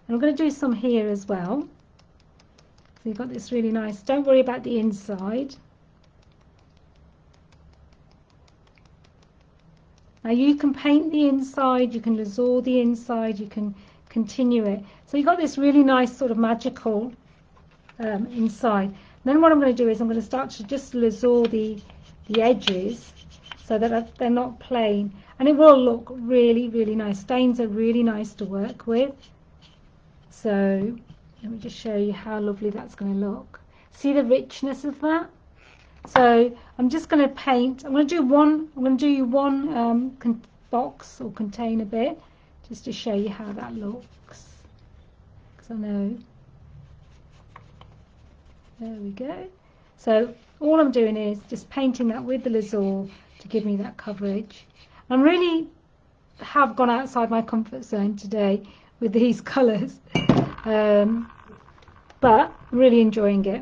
and I'm going to do some here as well. So you've got this really nice, don't worry about the inside. Now you can paint the inside, you can Lasur the inside, you can continue it. So you've got this really nice sort of magical inside. Then what I'm going to do is I'm going to start to just Lasur the edges so that they're not plain. And it will look really, really nice. Stains are really nice to work with. So let me just show you how lovely that's going to look. See the richness of that? So I'm just going to paint. I'm going to do one box or container bit just to show you how that looks. Because I know. There we go. So all I'm doing is just painting that with the Lasur to give me that coverage. I really have gone outside my comfort zone today with these colours, but I'm really enjoying it.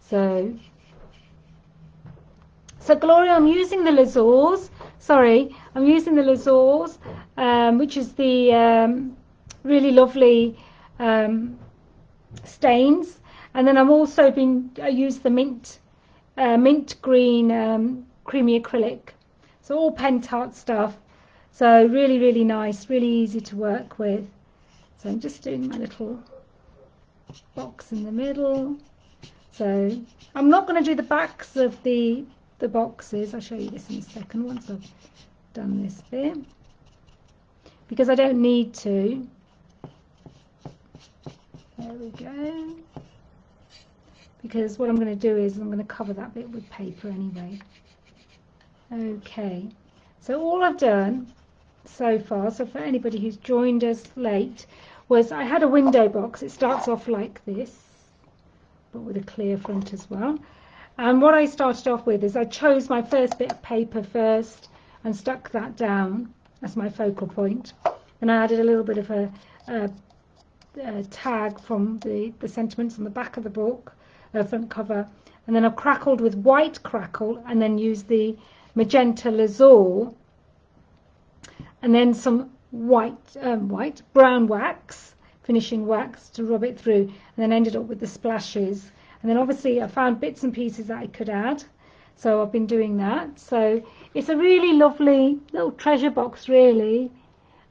So Gloria, I'm using the Lasurs. Sorry, I'm using the Lasurs, which is the really lovely stains. And then I'm also I used the mint green creamy acrylic. So all Pentart stuff. So really, really nice, really easy to work with. So I'm just doing my little box in the middle. So I'm not going to do the backs of the boxes. I'll show you this in a second once I've done this bit, because I don't need to. There we go. because what I'm going to do is I'm going to cover that bit with paper anyway. Okay, so all I've done so far, so for anybody who's joined us late, was I had a window box. It starts off like this, but with a clear front as well. And what I started off with is I chose my first bit of paper first and stuck that down as my focal point. And I added a little bit of a tag from the sentiments on the back of the book, front cover. And then I've crackled with white Crackle and then used the Magenta Lasur and then some brown wax, finishing wax to rub it through, and then ended up with the splashes. And then obviously I found bits and pieces that I could add, so I've been doing that. So it's a really lovely little treasure box really,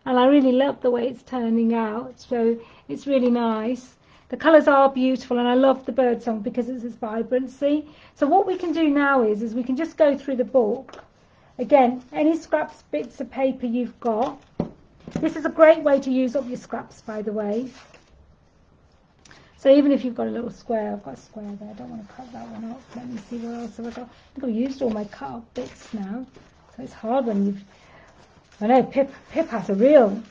and I really love the way it's turning out, so it's really nice. The colours are beautiful, and I love the bird song because it's this vibrancy. So what we can do now is we can just go through the book. Again, any scraps, bits of paper you've got. This is a great way to use up your scraps, by the way. So even if you've got a little square, I've got a square there, I don't want to cut that one up. Let me see what else have I got. I think I've used all my cut up bits now. So it's hard when you've... I know Pip has a reel.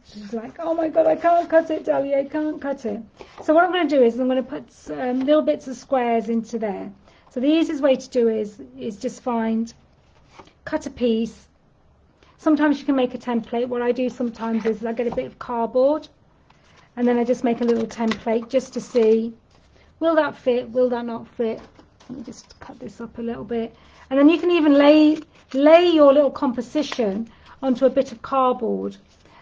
She's like, oh my God, I can't cut it, Dahlia, I can't cut it. So what I'm going to do is I'm going to put little bits of squares into there. So the easiest way to do is just cut a piece. Sometimes you can make a template. What I do sometimes is I get a bit of cardboard and then I just make a little template just to see, will that fit, will that not fit? Let me just cut this up a little bit. And then you can even lay your little composition onto a bit of cardboard.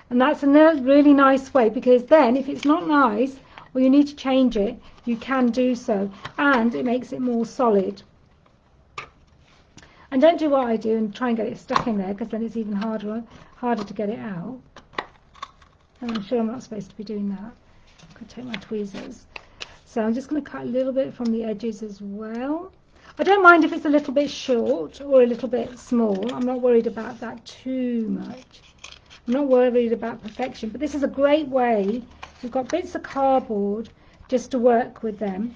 And that's a really nice way, because then if it's not nice or you need to change it, you can do so. And it makes it more solid. And don't do what I do and try and get it stuck in there, because then it's even harder to get it out. And I'm sure I'm not supposed to be doing that. I could take my tweezers. So I'm just going to cut a little bit from the edges as well. I don't mind if it's a little bit short or a little bit small. I'm not worried about that too much. I'm not worried about perfection, but this is a great way. We've got bits of cardboard just to work with them.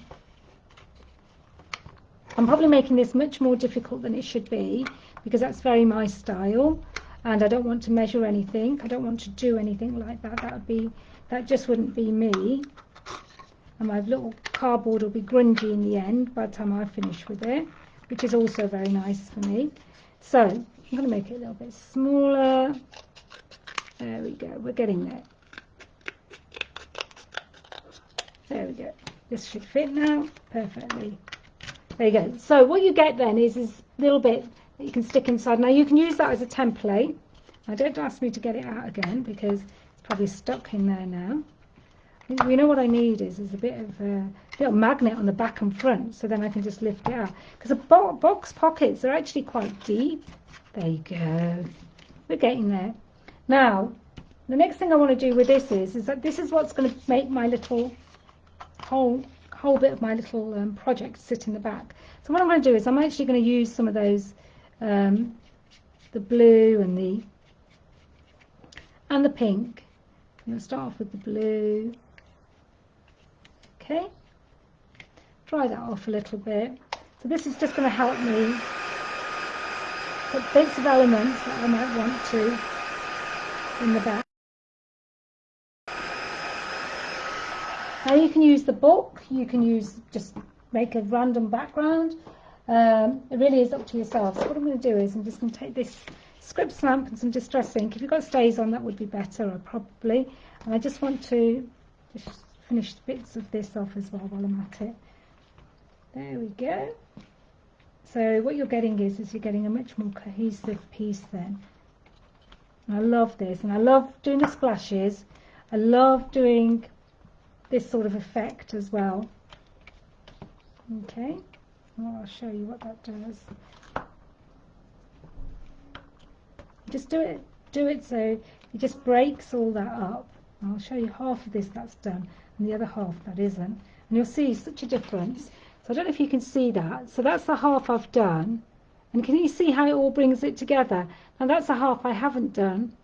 I'm probably making this much more difficult than it should be, because that's very my style, and I don't want to measure anything. I don't want to do anything like that. That just wouldn't be me. And my little cardboard will be grungy in the end by the time I finish with it, which is also very nice for me. So I'm going to make it a little bit smaller. There we go. We're getting there. There we go. This should fit now perfectly. There you go. So what you get then is this little bit that you can stick inside. Now you can use that as a template. Now don't ask me to get it out again, because it's probably stuck in there now. You know what I need is a bit of a little magnet on the back and front, so then I can just lift it out. Because the box pockets are actually quite deep. There you go. We're getting there. Now, the next thing I want to do with this is that this is what's going to make my little whole bit of my little project sit in the back. So what I'm going to do is I'm actually going to use some of those, the blue and the pink. I'm going to start off with the blue. Okay. Dry that off a little bit. So this is just going to help me put bits of elements that I might want to in the back. Now you can use the book, you can just make a random background. It really is up to yourself. So what I'm going to do is I'm just going to take this script stamp and some distress ink. If you've got stays on, that would be better, probably. And I just want to just finish bits of this off as well while I'm at it. There we go. So what you're getting is you're getting a much more cohesive piece then. And I love this, and I love doing the splashes. I love doing this sort of effect as well. Okay, well, I'll show you what that does. Just do it so it just breaks all that up. And I'll show you half of this that's done and the other half that isn't, and you'll see such a difference. So I don't know if you can see that. So that's the half I've done, and can you see how it all brings it together? Now that's the half I haven't done,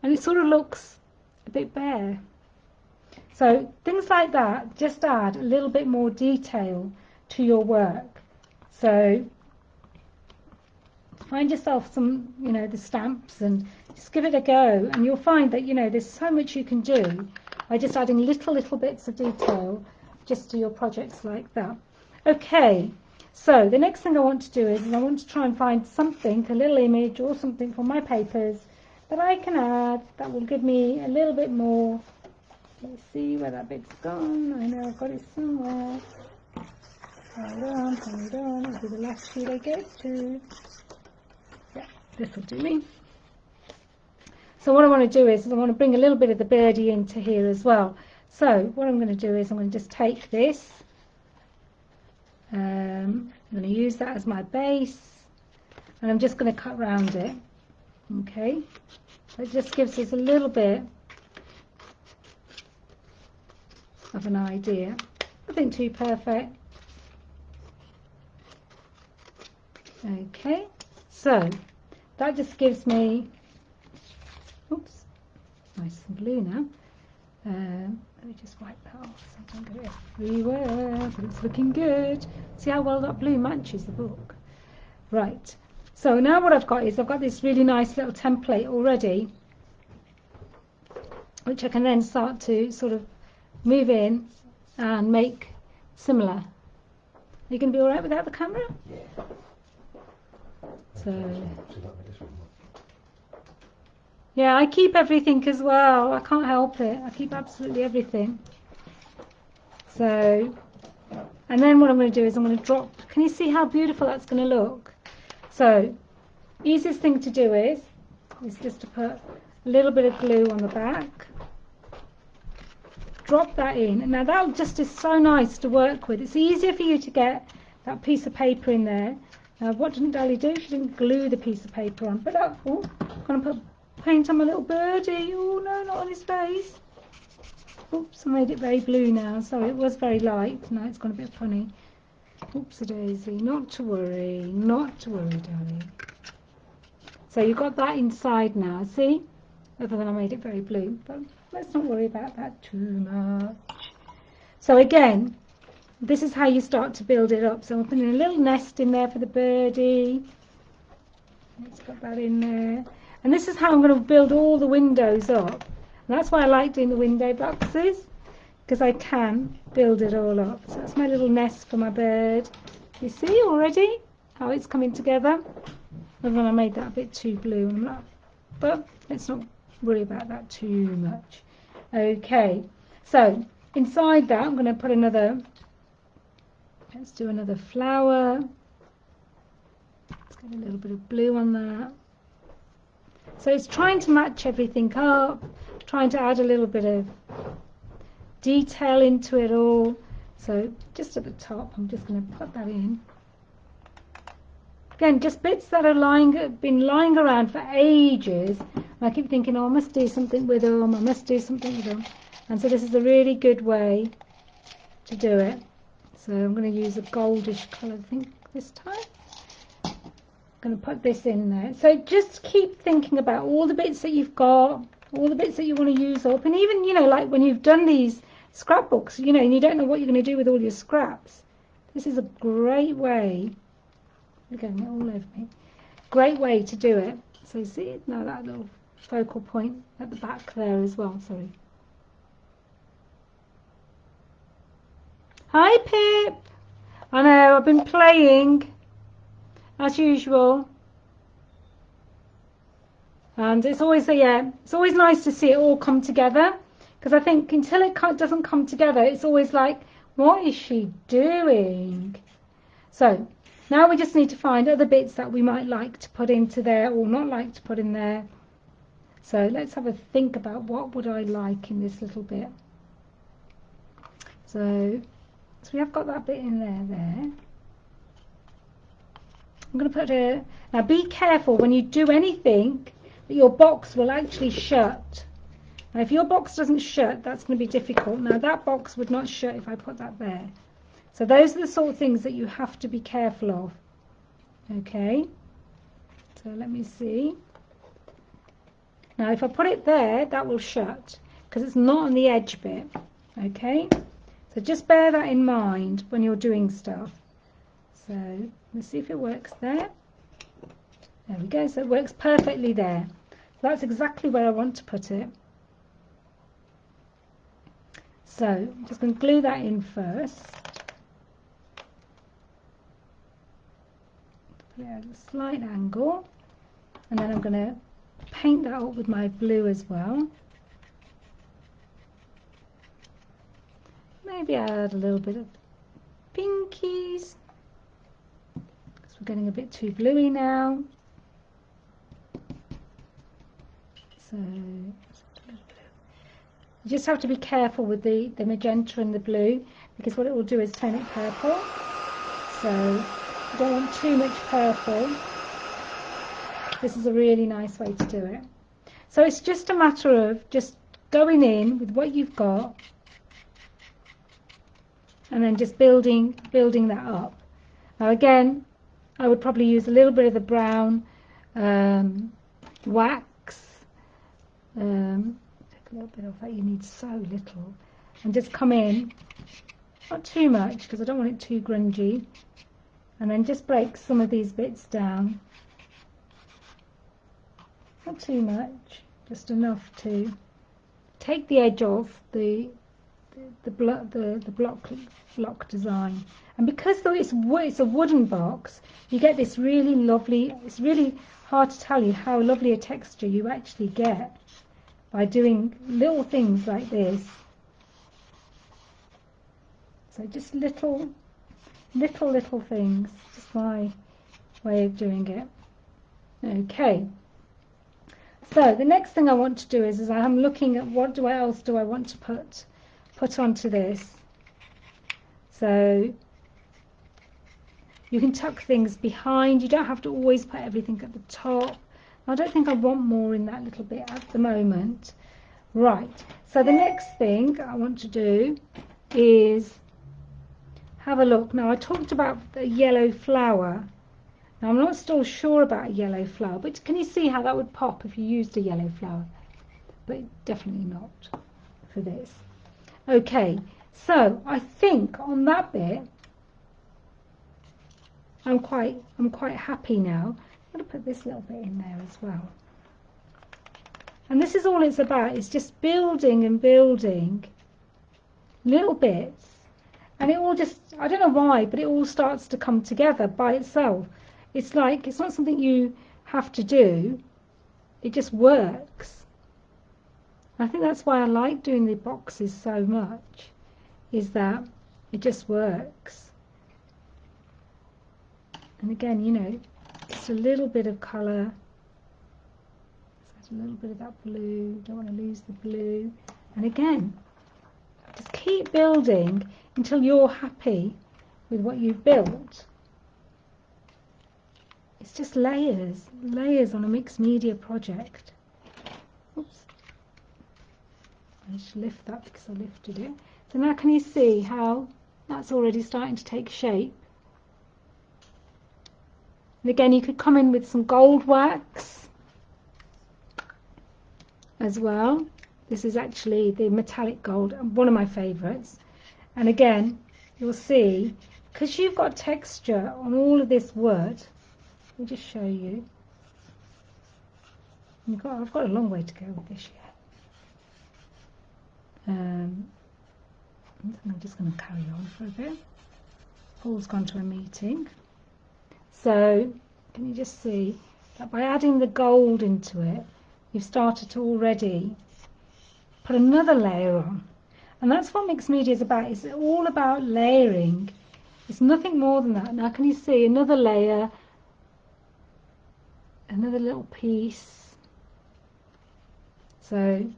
and it sort of looks a bit bare. So things like that just add a little bit more detail to your work. So find yourself some, you know, the stamps and just give it a go, and you'll find that, you know, there's so much you can do by just adding little bits of detail just to your projects like that. Okay, so the next thing I want to do is I want to try and find something, a little image or something from my papers that I can add that will give me a little bit more. Let's see where that bit's gone. I know I've got it somewhere. Hold on, it'll be the last sheet I get to. Yeah, this will do me. So what I want to do is I want to bring a little bit of the birdie into here as well. So what I'm going to do is I'm going to just take this. I'm going to use that as my base, and I'm just going to cut round it. Okay, so it just gives us a little bit of an idea. Nothing too perfect. Okay, so that just gives me, oops, nice and blue now. Let me just wipe that off so I don't get it everywhere, but it's looking good. See how well that blue matches the book. Right, so now what I've got is I've got this really nice little template already, which I can then start to sort of move in and make similar. Are you going to be alright without the camera? Yeah. So, yeah, I keep everything as well. I can't help it. I keep absolutely everything. So, and then what I'm going to do is I'm going to drop. Can you see how beautiful that's going to look? So, easiest thing to do is just to put a little bit of glue on the back. Drop that in. Now that just is so nice to work with. It's easier for you to get that piece of paper in there. Now, what didn't Dali do? She didn't glue the piece of paper on. But that, oh, I'm going to put paint on my little birdie. Oh no, not on his face. Oops, I made it very blue now. Sorry, it was very light. Now it's gone a bit funny. Oops-a-daisy. Not to worry, darling. So you've got that inside now, see? Other than I made it very blue. But let's not worry about that too much. So again, this is how you start to build it up. So I'm putting a little nest in there for the birdie. Let's put that in there. And this is how I'm going to build all the windows up. And that's why I like doing the window boxes, because I can build it all up. So that's my little nest for my bird. You see already how it's coming together? Other than I made that a bit too blue. But let's not worry about that too much. Okay, so inside that I'm going to put another, let's do another flower. Let's get a little bit of blue on that. So it's trying to match everything up, trying to add a little bit of detail into it all. So just at the top, I'm just going to put that in. Again, just bits that are been lying around for ages. And I keep thinking, oh, I must do something with them, I must do something with them. And so this is a really good way to do it. So I'm going to use a goldish colour, I think, this time. I'm going to put this in there. So just keep thinking about all the bits that you've got, all the bits that you want to use up. And even, you know, like when you've done these scrapbooks, you know, and you don't know what you're going to do with all your scraps. This is a great way. You're getting it all over me. Great way to do it. So see, now that little focal point at the back there as well, sorry. Hi Pip! I know, I've been playing as usual. And it's always, it's always nice to see it all come together. Because I think until it doesn't come together, it's always like, what is she doing? So, now we just need to find other bits that we might like to put into there or not like to put in there. So let's have a think about what would I like in this little bit. So we have got that bit in there. I'm going to put now be careful when you do anything that your box will actually shut. Now if your box doesn't shut, that's going to be difficult. Now that box would not shut if I put that there. So those are the sort of things that you have to be careful of. Okay, so let me see. Now if I put it there, that will shut because it's not on the edge bit. Okay, so just bear that in mind when you're doing stuff. So let's see if it works there. There we go, so it works perfectly there. That's exactly where I want to put it. So I'm just going to glue that in first. Put it at a slight angle. And then I'm going to paint that up with my blue as well. Maybe add a little bit of pinkies, because we're getting a bit too bluey now. So you just have to be careful with the magenta and the blue, because what it will do is turn it purple. So you don't want too much purple. This is a really nice way to do it. So it's just a matter of just going in with what you've got and then just building that up. Now again, I would probably use a little bit of the brown wax. Take a little bit of that, you need so little. And just come in, not too much because I don't want it too grungy. And then just break some of these bits down. Not too much, just enough to take the edge off the block design. And because though it's a wooden box, you get this really lovely, it's really hard to tell you how lovely a texture you actually get by doing little things like this. So just little things, just my way of doing it. Okay. So the next thing I want to do is I'm looking at what else do I want to put onto this. So you can tuck things behind. You don't have to always put everything at the top. I don't think I want more in that little bit at the moment. Right. So the next thing I want to do is have a look. Now I talked about the yellow flower. Now I'm not still sure about a yellow flower, but can you see how that would pop if you used a yellow flower? But definitely not for this. Okay, so I think on that bit I'm quite happy now. I'm going to put this little bit in there as well. And this is all it's about. It's just building and building little bits, and it all just, I don't know why, but it all starts to come together by itself. It's like, it's not something you have to do, it just works. I think that's why I like doing the boxes so much, is that it just works. And again, you know, just a little bit of colour, a little bit of that blue, don't want to lose the blue. And again, just keep building until you're happy with what you've built. It's just layers on a mixed media project. Oops. I should lift that because I lifted it. So now can you see how that's already starting to take shape? And again, you could come in with some gold wax as well. This is actually the metallic gold, one of my favourites. And again, you'll see, because you've got texture on all of this wood, let me just show you. I've got a long way to go with this yet. I'm just going to carry on for a bit. Paul's gone to a meeting. So, can you just see that by adding the gold into it, you've started to already put another layer on. And that's what mixed media is about. It's all about layering. It's nothing more than that. Now, can you see another layer? Another little piece. So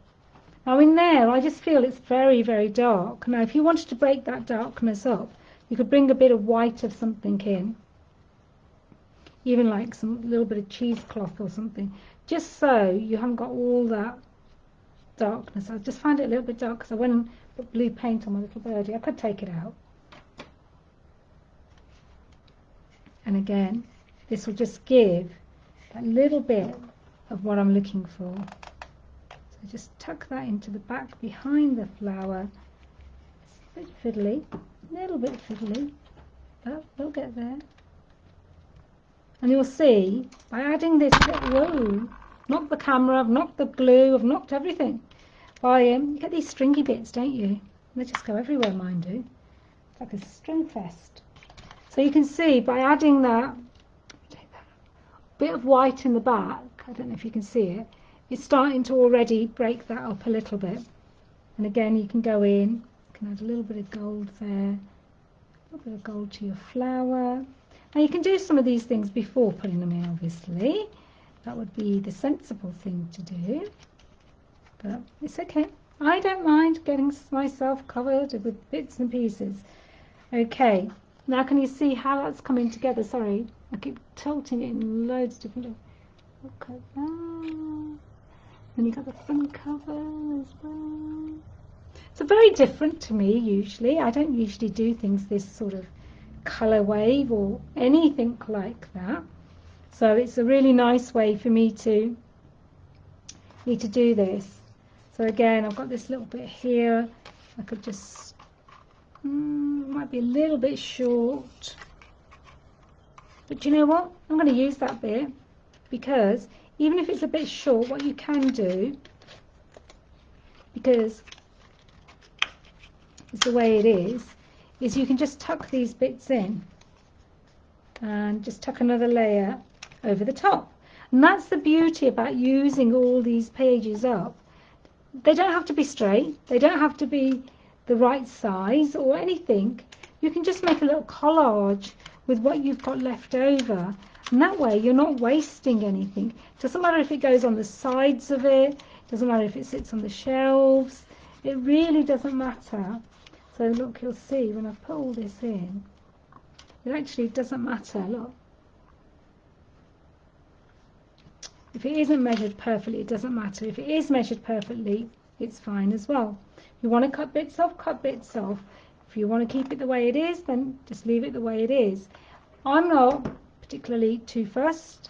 now in there, I just feel it's very, very dark. Now if you wanted to break that darkness up, you could bring a bit of white of something in, even like some little bit of cheesecloth or something, just so you haven't got all that darkness. I just found it a little bit dark because I went and put blue paint on my little birdie. I could take it out. And again, this will just give a little bit of what I'm looking for. So just tuck that into the back behind the flower. It's a bit fiddly, but we'll get there. And you'll see by adding this, whoa, knocked the camera, I've knocked the glue, I've knocked everything. You get these stringy bits, don't you? They just go everywhere, mine do. It's like a string fest. So you can see by adding that bit of white in the back, I don't know if you can see it, it's starting to already break that up a little bit. And again, you can go in, you can add a little bit of gold there, a little bit of gold to your flower. Now you can do some of these things before putting them in, obviously. That would be the sensible thing to do. But it's okay. I don't mind getting myself covered with bits and pieces. Okay, now can you see how that's coming together? Sorry, I keep tilting it in loads of different... Look at that. Then you got the front cover as well. It's very different to me usually. I don't usually do things this sort of colour wave or anything like that. So it's a really nice way for me to do this. So again, I've got this little bit here. I could just, might be a little bit short. But you know what? I'm going to use that bit because even if it's a bit short, what you can do, because it's the way it is you can just tuck these bits in and just tuck another layer over the top. And that's the beauty about using all these pages up. They don't have to be straight, they don't have to be the right size or anything. You can just make a little collage with what you've got left over, and that way you're not wasting anything. It doesn't matter if it goes on the sides of it, it doesn't matter if it sits on the shelves, it really doesn't matter. So look, you'll see when I put all this in, it actually doesn't matter. Look, if it isn't measured perfectly, it doesn't matter. If it is measured perfectly, it's fine as well. If you want to cut bits off, cut bits off. If you want to keep it the way it is, then just leave it the way it is. I'm not particularly too fussed.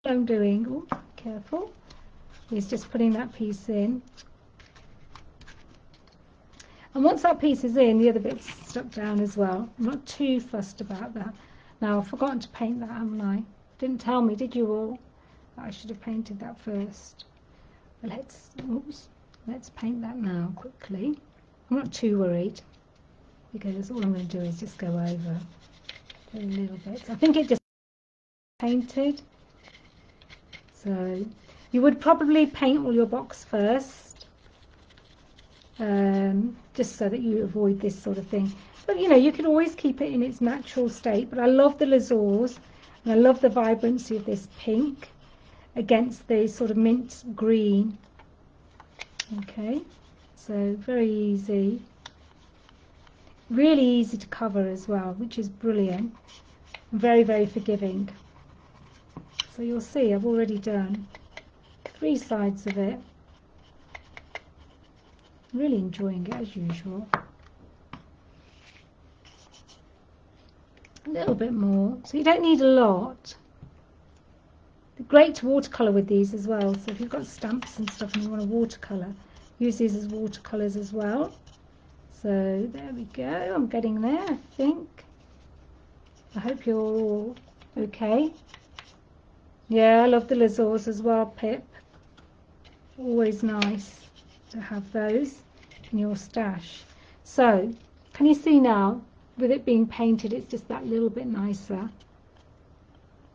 What I'm doing, oh, careful, is just putting that piece in. And once that piece is in, the other bit's stuck down as well. I'm not too fussed about that. Now, I've forgotten to paint that, haven't I? Didn't tell me, did you all? I should have painted that first. But let's paint that now quickly. I'm not too worried because all I'm going to do is just go over a little bit. I think it just painted. So you would probably paint all your box first, just so that you avoid this sort of thing. But you know, you can always keep it in its natural state. But I love the Lasurs, and I love the vibrancy of this pink against the sort of mint green. Okay, so very easy, really easy to cover as well, which is brilliant, very, very forgiving. So you'll see I've already done 3 sides of it. Really enjoying it as usual. A little bit more, so you don't need a lot. They're great to watercolour with these as well, so if you've got stamps and stuff and you want to watercolour, use these as watercolours as well. So there we go, I'm getting there, I think. I hope you're all okay. Yeah, I love the Lasurs as well, Pip. Always nice to have those in your stash. So, can you see now, with it being painted, it's just that little bit nicer.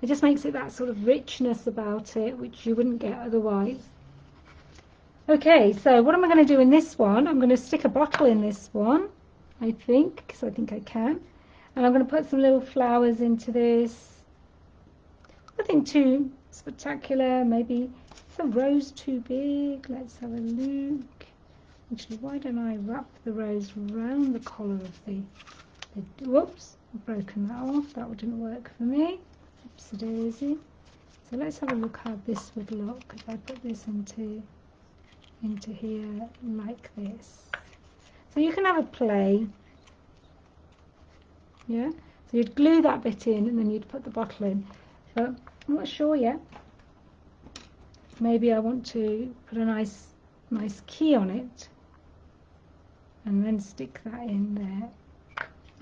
It just makes it that sort of richness about it, which you wouldn't get otherwise. Okay, so what am I going to do in this one? I'm going to stick a bottle in this one, I think, because I think I can. And I'm going to put some little flowers into this. Nothing too spectacular, maybe some rose too big. Let's have a look. Actually, why don't I wrap the rose around the collar of the whoops, I've broken that off. That didn't work for me. Oopsie daisy. So let's have a look how this would look if I put this into here like this. So you can have a play. Yeah. So you'd glue that bit in and then you'd put the bottle in. But I'm not sure yet. Maybe I want to put a nice key on it and then stick that in there.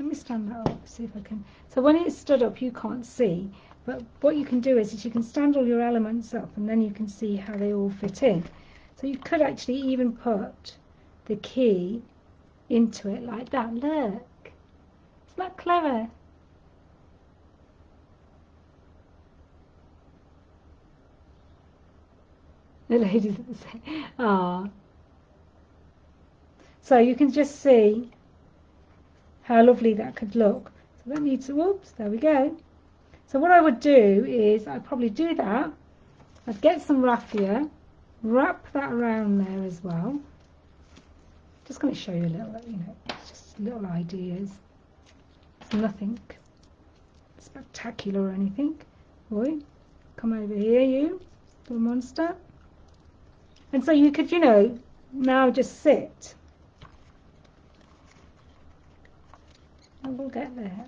Let me stand that up, see if I can. So when it's stood up, you can't see, but what you can do is you can stand all your elements up and then you can see how they all fit in. So you could actually even put the key into it like that. Look, isn't that clever? The ladies at the same. Ah. So you can just see how lovely that could look. So that needs to, whoops, there we go. So what I would do is I'd probably do that. I'd get some raffia, wrap that around there as well. Just going to show you a little, just little ideas. It's nothing spectacular or anything. Boy, come over here, you little monster. And so you could, now just sit. And we'll get there.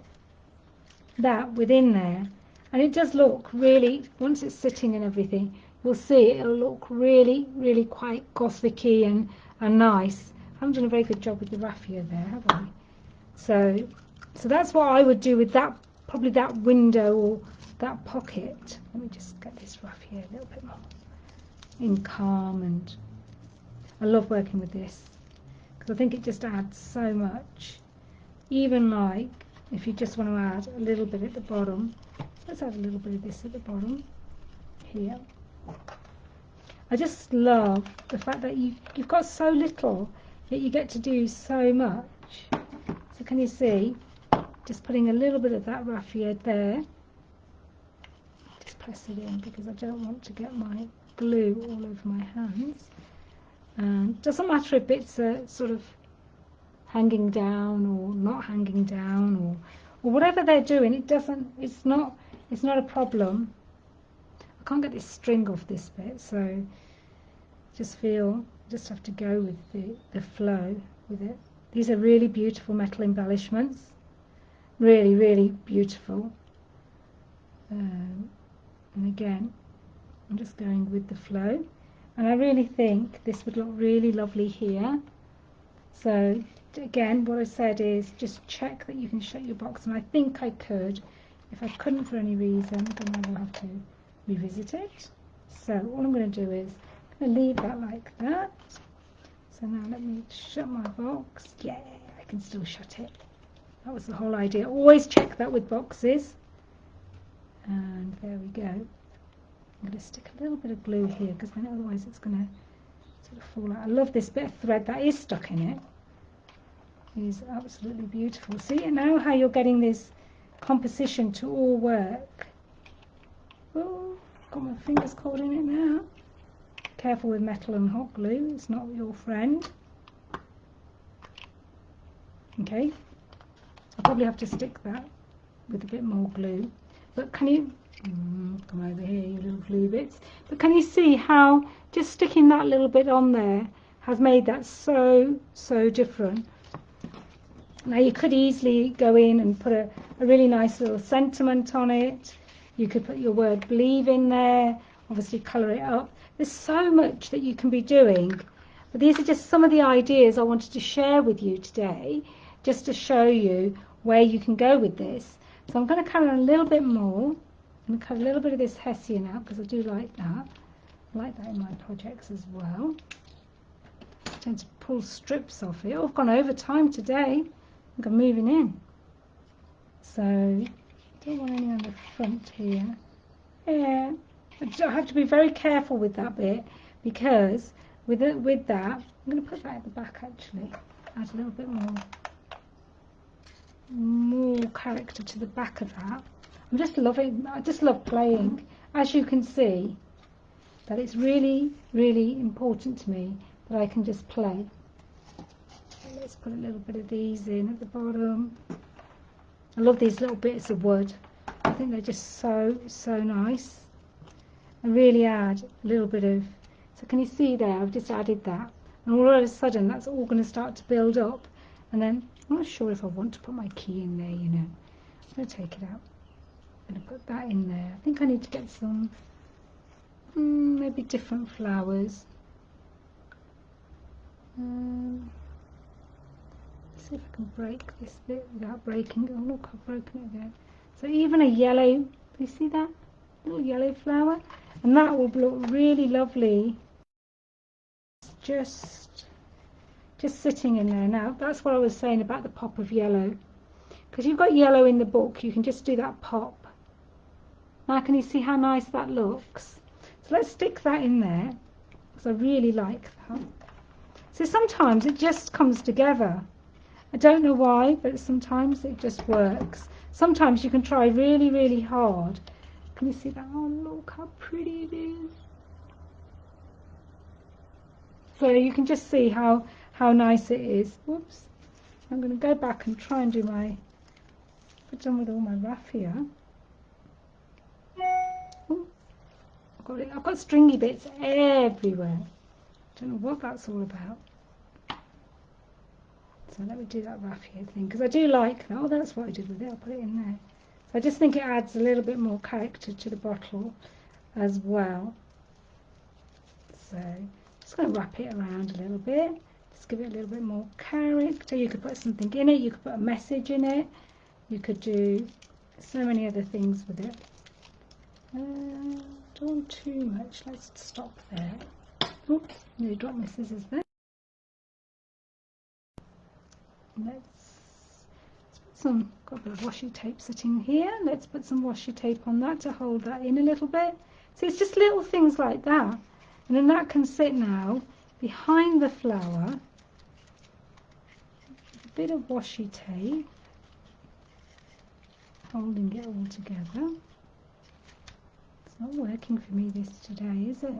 That within there. And it does look really, once it's sitting and everything, you'll see it'll look really, really quite gothic-y and nice. I haven't done a very good job with the raffia there, have I? So that's what I would do with that, probably that window or that pocket. Let me just get this raffia a little bit more in calm, and I love working with this because I think it just adds so much. Even like if you just want to add a little bit at the bottom, let's add a little bit of this at the bottom here. I just love the fact that you've got so little, yet you get to do so much. So can you see, just putting a little bit of that raffia there. Just press it in because I don't want to get my glue all over my hands. And doesn't matter if it's sort of hanging down or not hanging down or whatever they're doing. It's not a problem. I can't get this string off this bit, so just have to go with the flow with it. These are really beautiful metal embellishments, really, really beautiful. And again, I'm just going with the flow, and I really think this would look really lovely here. So again, what I said is just check that you can shut your box, and I think I could. If I couldn't for any reason, then I will have to revisit it. So all I'm going to do is I'm going to leave that like that. So now let me shut my box. Yeah, I can still shut it. That was the whole idea. Always check that with boxes. And there we go. I'm going to stick a little bit of glue here because then otherwise it's going to sort of fall out. I love this bit of thread that is stuck in it. It is absolutely beautiful. See now how you're getting this composition to all work. Oh, got my fingers caught in it now. Careful with metal and hot glue, it's not your friend. Okay, I'll probably have to stick that with a bit more glue. But can you, come over here you little glue bits, but can you see how just sticking that little bit on there has made that so different? Now you could easily go in and put a really nice little sentiment on it. You could put your word believe in there, obviously colour it up. There's so much that you can be doing, but these are just some of the ideas I wanted to share with you today, just to show you where you can go with this. So I'm going to colour a little bit more. I'm going to cut a little bit of this hessian out because I do like that. I like that in my projects as well. I tend to pull strips off it. Oh, I've gone over time today. I think I'm moving in. So I don't want any on the front here. Yeah, I have to be very careful with that bit because with that, I'm going to put that at the back actually. Add a little bit more character to the back of that. I'm just loving. I just love playing. As you can see, that it's really, really important to me that I can just play. Let's put a little bit of these in at the bottom. I love these little bits of wood. I think they're just so nice. And really add a little bit of, so can you see there, I've just added that. And all of a sudden that's all going to start to build up. And then, I'm not sure if I want to put my key in there, I'm going to take it out. I'm going to put that in there. I think I need to get some, maybe different flowers. see if I can break this bit without breaking it. Oh look, I've broken it again. So even a yellow, do you see that? Little yellow flower? And that will look really lovely. Just sitting in there. Now, that's what I was saying about the pop of yellow. Because you've got yellow in the book, you can just do that pop. Now can you see how nice that looks? So let's stick that in there, because I really like that. So sometimes it just comes together. I don't know why, but sometimes it just works. Sometimes you can try really, really hard. Can you see that? Oh, look how pretty it is. So you can just see how nice it is. Whoops. I'm going to go back and try and do my, I've done with all my raffia. Ooh, I've got stringy bits everywhere. Don't know what that's all about. So let me do that raffia thing, because I do like that. Oh, that's what I did with it. I'll put it in there. So I just think it adds a little bit more character to the bottle as well. So just going to wrap it around a little bit. Just give it a little bit more character. You could put something in it. You could put a message in it. You could do so many other things with it. Don't want too much. Let's stop there. Oops, nearly dropped my scissors there. Let's put some, got a bit of washi tape sitting here. Let's put some washi tape on that to hold that in a little bit. So it's just little things like that. And then that can sit now behind the flower. A bit of washi tape, holding it all together. It's not working for me this today, is it?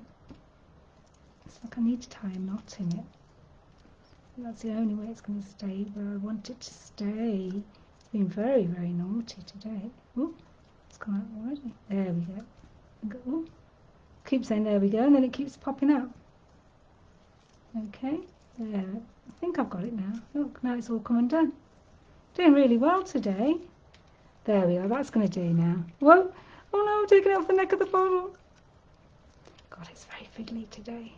It's like I need to tie a knot in it. That's the only way it's going to stay where I want it to stay. It's been very, very naughty today. Ooh, it's come out already. There we go. Ooh, keep saying there we go, and then it keeps popping out. Okay, there. I think I've got it now. Look, now it's all come undone. Doing really well today. There we are. That's going to do now. Whoa! Oh no, I'm taking it off the neck of the bottle. God, it's very fiddly today.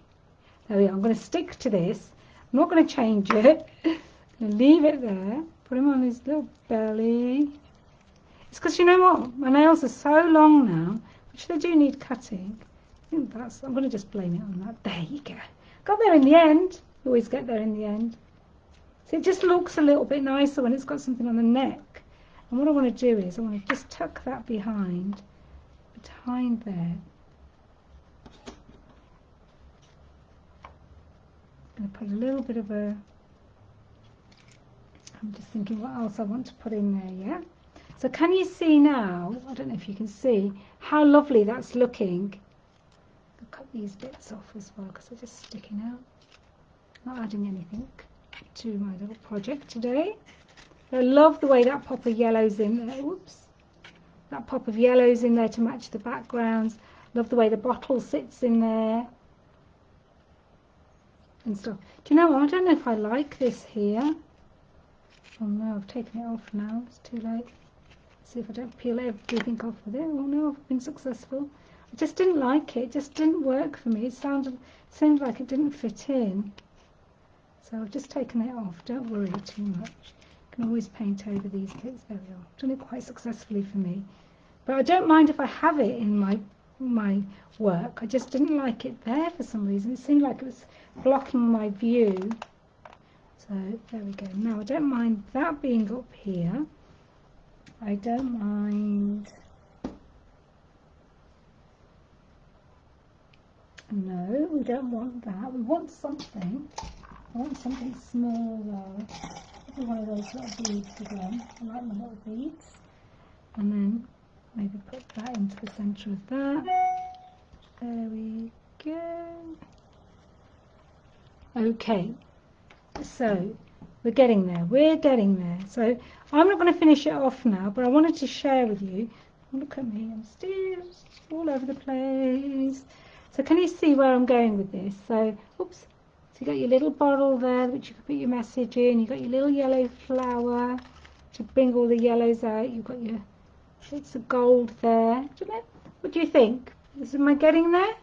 There we are. I'm going to stick to this. I'm not going to change it. I'm going to leave it there. Put him on his little belly. It's because you know what? My nails are so long now, which they do need cutting. I think that's, I'm going to just blame it on that. There you go. Got there in the end. You always get there in the end. So it just looks a little bit nicer when it's got something on the neck. And what I want to do is I want to just tuck that behind there. I'm going to put a little bit of a, I'm just thinking what else I want to put in there, yeah? So can you see now, I don't know if you can see, how lovely that's looking. I'll cut these bits off as well because they're just sticking out. Not adding anything to my little project today. I love the way that pop of yellow's in there. Whoops. That pop of yellow's in there to match the backgrounds. Love the way the bottle sits in there. And stuff. Do you know what? I don't know if I like this here. Oh no, I've taken it off now. It's too late. Let's see if I don't peel everything off with it. Oh no, I've been successful. I just didn't like it. It just didn't work for me. It seemed like it didn't fit in. So I've just taken it off. Don't worry too much. You can always paint over these bits. There we are. Done it quite successfully for me. But I don't mind if I have it in my work. I just didn't like it there for some reason. It seemed like it was blocking my view. So there we go. Now I don't mind that being up here. I don't mind. No, we don't want that. We want something. I want something small. Maybe one of those little beads again. I like my little beads. And then maybe put that into the centre of that. There we go. Okay, so we're getting there. We're getting there. So I'm not going to finish it off now, but I wanted to share with you. Look at me, I'm still all over the place. So can you see where I'm going with this? So, oops. So you got your little bottle there, which you can put your message in. You've got your little yellow flower to bring all the yellows out. You've got your bits of gold there. What do you think? Am I getting there?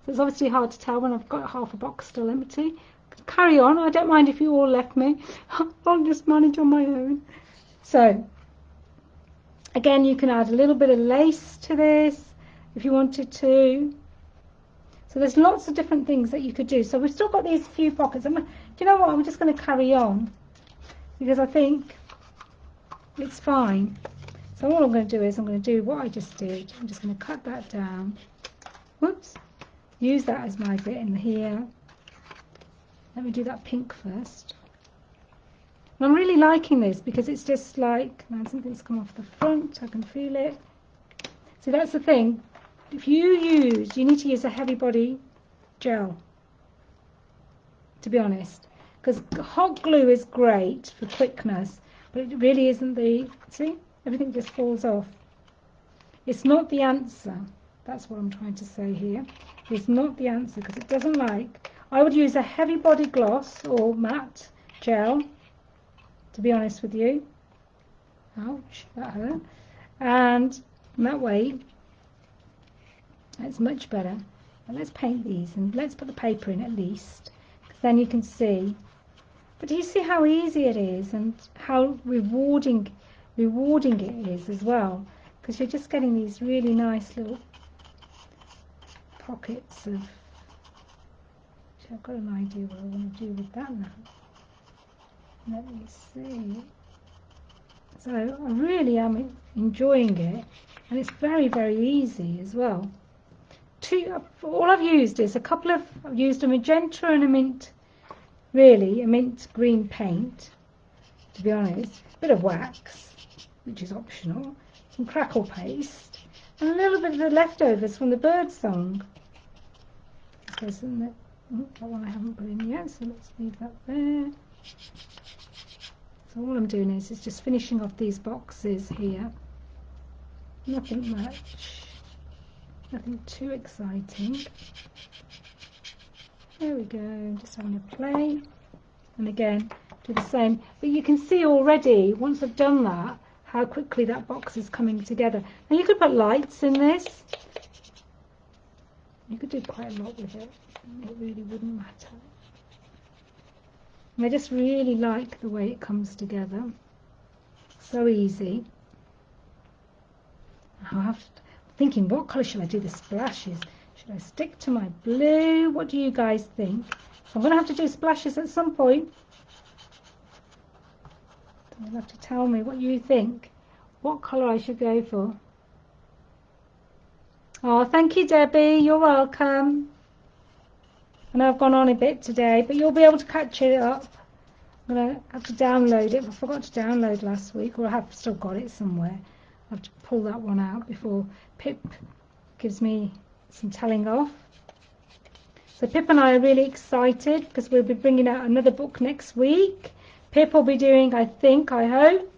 So it's obviously hard to tell when I've got half a box still empty. carry on. I don't mind if you all left me. I'll just manage on my own. So, again, you can add a little bit of lace to this if you wanted to. So there's lots of different things that you could do. So we've still got these few pockets. Do you know what? I'm just going to carry on because I think it's fine. So all I'm going to do is I'm going to do what I just did. I'm just going to cut that down. Whoops. Use that as my bit in here. Let me do that pink first. And I'm really liking this because it's just like, now something's come off the front. I can feel it. See, that's the thing. If you need to use a heavy body gel, to be honest, because hot glue is great for quickness, but it really isn't see, everything just falls off. It's not the answer. That's what I'm trying to say here. It's not the answer because it doesn't like, I would use a heavy body gloss or matte gel, to be honest with you. Ouch, that hurt. And that way, it's much better. But let's paint these and let's put the paper in at least, because then you can see. But do you see how easy it is and how rewarding it is as well? Because you're just getting these really nice little pockets of. I've got an idea what I want to do with that now. Let me see. So I really am enjoying it, and it's very, very easy as well. All I've used is I've used a magenta and a mint green paint, to be honest, a bit of wax, which is optional, some crackle paste, and a little bit of the leftovers from the bird song. That one I haven't put in yet, so let's leave that there. So all I'm doing is just finishing off these boxes here. Nothing much. Nothing too exciting. There we go, just having a play. And again, do the same. But you can see already, once I've done that, how quickly that box is coming together. Now you could put lights in this. You could do quite a lot with it. It really wouldn't matter. And I just really like the way it comes together. So easy. Thinking, what colour should I do the splashes? Should I stick to my blue? What do you guys think? So I'm going to have to do splashes at some point. You'll have to tell me what you think. What colour I should go for. Oh, thank you, Debbie. You're welcome. I know I've gone on a bit today, but you'll be able to catch it up. I'm going to have to download it. I forgot to download last week, or I have still got it somewhere. I have to pull that one out before Pip gives me some telling off. So Pip and I are really excited because we'll be bringing out another book next week. Pip will be doing, I hope,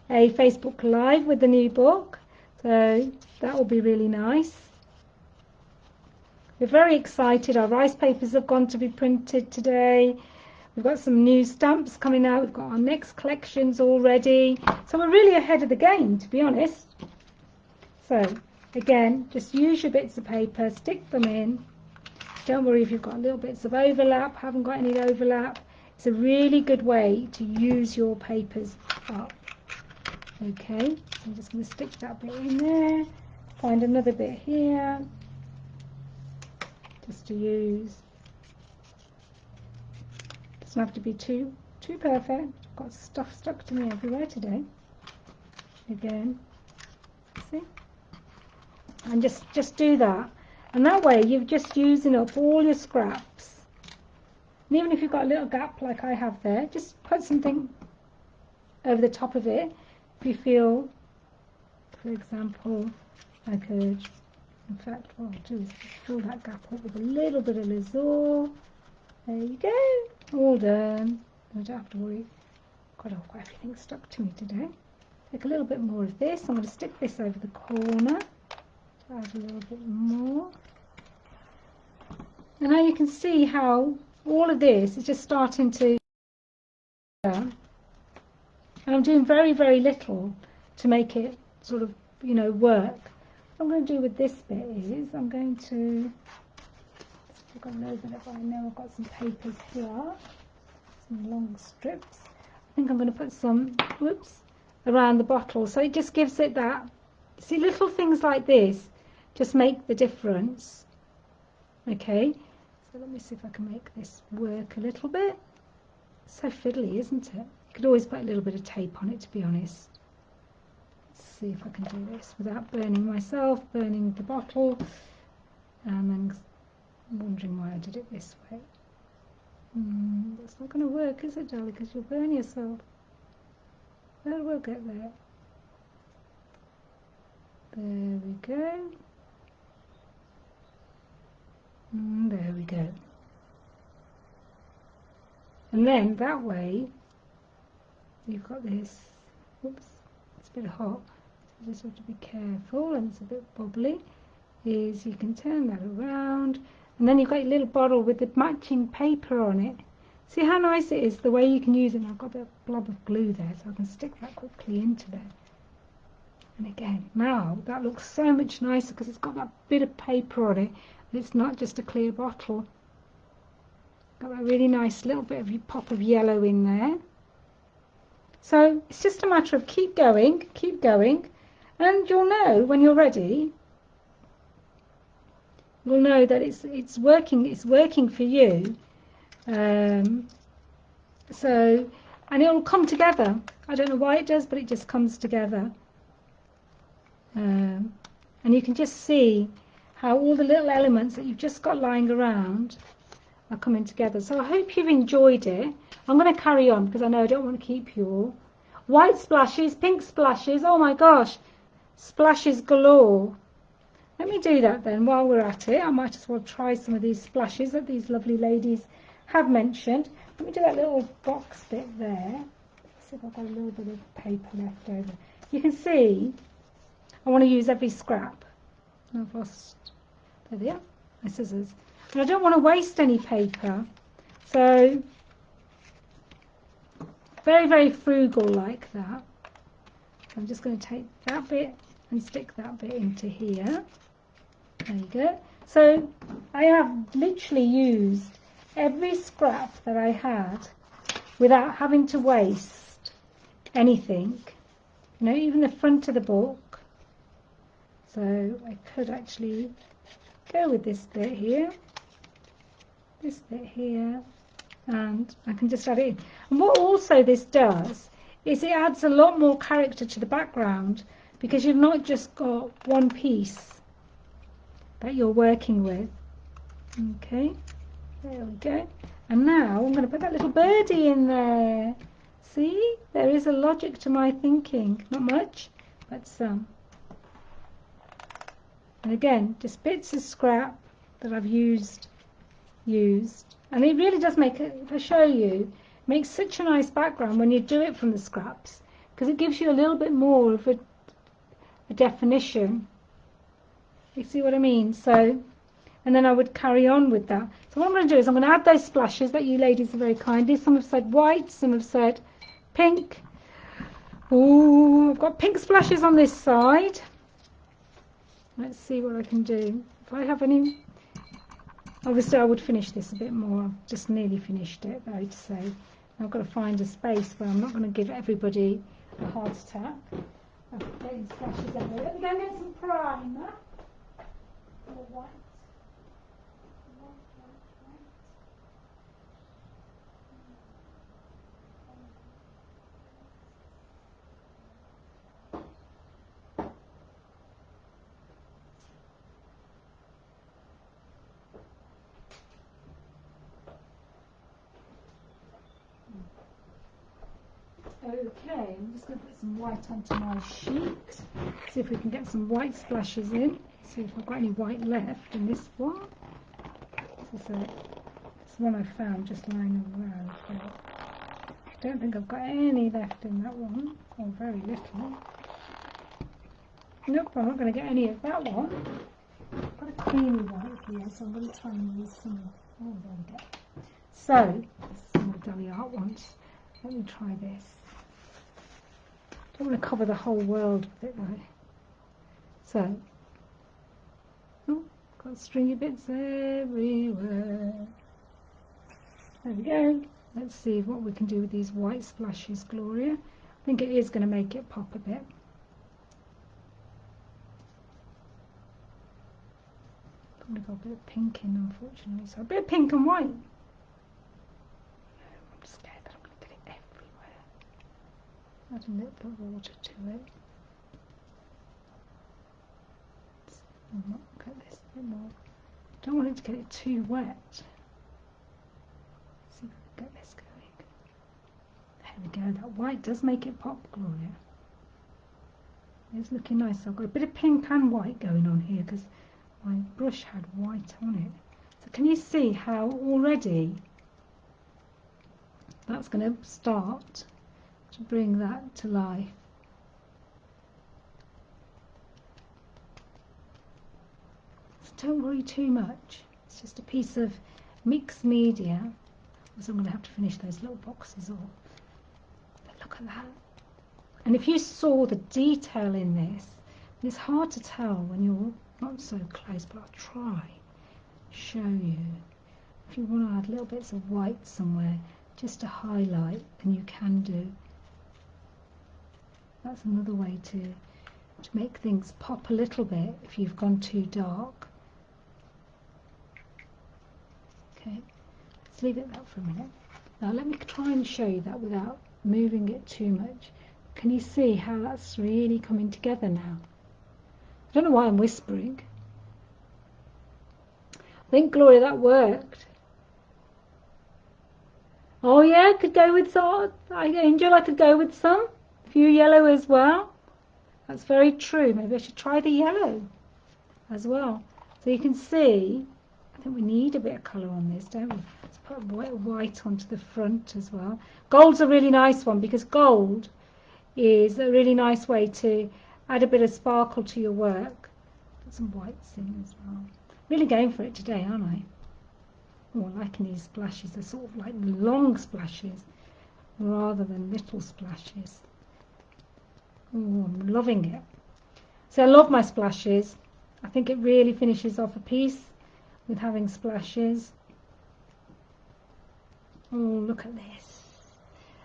a Facebook Live with the new book. So that will be really nice. We're very excited. Our rice papers have gone to be printed today. We've got some new stamps coming out. We've got our next collections already. So we're really ahead of the game, to be honest. So, again, just use your bits of paper, stick them in. Don't worry if you've got little bits of overlap, haven't got any overlap. It's a really good way to use your papers up. Okay, I'm just going to stick that bit in there. Find another bit here. Just to use. Doesn't have to be too perfect. I've got stuff stuck to me everywhere today. Again, see? And just do that. And that way you're just using up all your scraps. And even if you've got a little gap like I have there, just put something over the top of it. If you feel, for example, I could, in fact, what I'll do is fill that gap up with a little bit of Lasur. There you go. All done. I don't have to worry. God, I've got everything stuck to me today. Take a little bit more of this. I'm going to stick this over the corner. Add a little bit more. And now you can see how all of this is just starting to, and I'm doing very, very little to make it sort of, work. What I'm going to do with this bit is I'm going to I've got to open it, but I know I've got some papers here, some long strips. I think I'm going to put some, whoops, around the bottle, so it just gives it that. See, little things like this just make the difference. Okay, so let me see if I can make this work a little bit. It's so fiddly, isn't it? You could always put a little bit of tape on it, to be honest. Let's see if I can do this without burning myself, burning the bottle, and then wondering why I did it this way. That's not going to work, is it, darling? Because you'll burn yourself. But we'll get there. There we go. There we go. And then that way, you've got this. Oops, it's a bit hot. So you just have to be careful, and it's a bit bobbly. Is you can turn that around, and then you've got your little bottle with the matching paper on it. See how nice it is, the way you can use it. And I've got a blob of glue there, so I can stick that quickly into there. And again, now that looks so much nicer because it's got that bit of paper on it. And it's not just a clear bottle. Got a really nice little bit of pop of yellow in there. So it's just a matter of keep going, and you'll know when you're ready. You'll know that it's working for you. So, and it'll come together. I don't know why it does, but it just comes together. And you can just see how all the little elements that you've just got lying around are coming together. So I hope you've enjoyed it. I'm going to carry on because I know I don't want to keep you all. White splashes, pink splashes, oh my gosh, splashes galore. Let me do that then while we're at it. I might as well try some of these splashes that these lovely ladies have mentioned. Let me do that little box bit there. Let's see if I've got a little bit of paper left over. You can see I want to use every scrap. I've lost, there they are, my scissors. And I don't want to waste any paper. So, very, very frugal like that. I'm just going to take that bit and stick that bit into here. There you go. So I have literally used every scrap that I had without having to waste anything. You know, even the front of the book. So I could actually go with this bit here, and I can just add it in. And what also this does is it adds a lot more character to the background because you've not just got one piece that you're working with. Okay, there we go. And now I'm going to put that little birdie in there. See, there is a logic to my thinking. Not much, but some. And again, just bits of scrap that I've used. And it really does make it, if I show you, makes such a nice background when you do it from the scraps, because it gives you a little bit more of a definition. You see what I mean? So, and then I would carry on with that. So what I'm going to do is I'm going to add those splashes that you ladies are very kindly. Some have said white, some have said pink. Ooh, I've got pink splashes on this side. Let's see what I can do. If I have any, obviously I would finish this a bit more. I've just nearly finished it, though, to say. I've got to find a space where I'm not going to give everybody a heart attack. I'm getting splashes everywhere. Let me go and get some primer. White. Okay, I'm just going to put some white onto my sheet. See if we can get some white splashes in. See if I've got any white left in this one. This is one I found just lying around. But I don't think I've got any left in that one, or very little. Nope, I'm not going to get any of that one. I've got a creamy white here, so I'm going to try and use some. Oh, there we go. So, this is some of the Dolly Art ones. Let me try this. I don't want to cover the whole world with it though. So, oh, got stringy bits everywhere. There we go. Let's see what we can do with these white splashes, Gloria. I think it is going to make it pop a bit. Probably got a bit of pink in, unfortunately. So a bit of pink and white. I'm scared that I'm going to get it everywhere. Add a little bit of water to it. Look at this a bit more. Don't want it to get it too wet. Let's see if I can get this going. There we go. That white does make it pop, Gloria. It's looking nice. So I've got a bit of pink and white going on here because my brush had white on it. So can you see how already that's going to start to bring that to life? So don't worry too much. It's just a piece of mixed media. So I'm going to have to finish those little boxes off. But look at that. And if you saw the detail in this, it's hard to tell when you're not so close, but I'll try to show you. If you want to add little bits of white somewhere just to highlight, then you can do. That's another way to make things pop a little bit if you've gone too dark. Okay, let's leave it that for a minute. Now let me try and show you that without moving it too much. Can you see how that's really coming together now? I don't know why I'm whispering. I think, Gloria, that worked. Oh yeah, could go with some. Angel, I could go with some. A few yellow as well. That's very true. Maybe I should try the yellow as well. So you can see, I think we need a bit of colour on this, don't we? Let's put white onto the front as well. Gold's a really nice one because gold is a really nice way to add a bit of sparkle to your work. Put some whites in as well. Really going for it today, aren't I? Oh, I'm liking these splashes. They're sort of like long splashes rather than little splashes. Oh, I'm loving it. So I love my splashes. I think it really finishes off a piece with having splashes. Oh, look at this.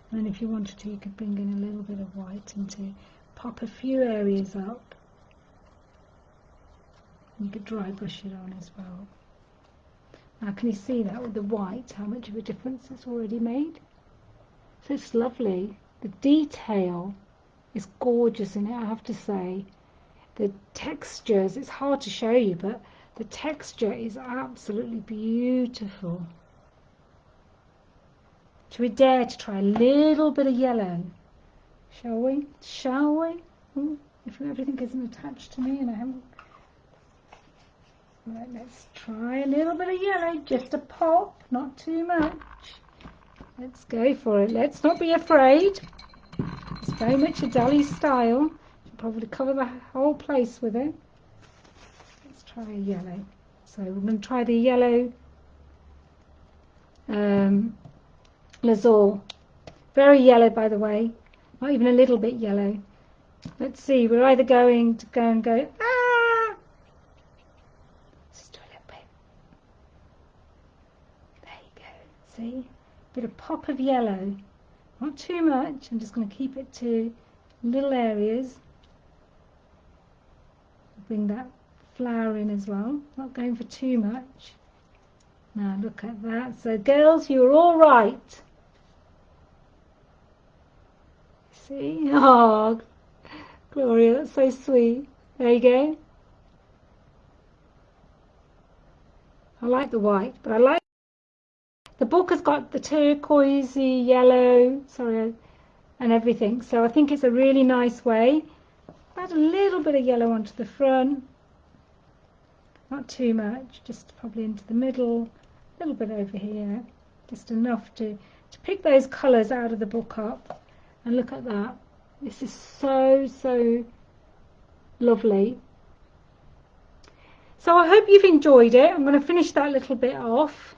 And then if you wanted to, you could bring in a little bit of white and to pop a few areas up. You could dry brush it on as well. Now can you see that with the white, how much of a difference it's already made? So it's lovely. The detail is gorgeous in it, I have to say. The textures, it's hard to show you, but the texture is absolutely beautiful. Should we dare to try a little bit of yellow? Shall we? Shall we? Ooh, if everything isn't attached to me and I haven't... Right, let's try a little bit of yellow, just a pop, not too much. Let's go for it. Let's not be afraid. It's very much a Dali style. Should probably cover the whole place with it. Let's try a yellow. So we're going to try the yellow Lasur. Very yellow, by the way. Not even a little bit yellow. Let's see. We're either going to go and go. Ah! Let's just do a little bit. There you go. See, a bit of pop of yellow. Not too much. I'm just going to keep it to little areas. Bring that flower in as well. Not going for too much. Now look at that. So girls, you were all right. See? Oh, Gloria, that's so sweet. There you go. I like the white, but I like the book has got the turquoisey yellow, sorry, and everything. So I think it's a really nice way. Add a little bit of yellow onto the front. Not too much, just probably into the middle, a little bit over here. Just enough to pick those colours out of the book up. And look at that. This is so, so lovely. So I hope you've enjoyed it. I'm going to finish that little bit off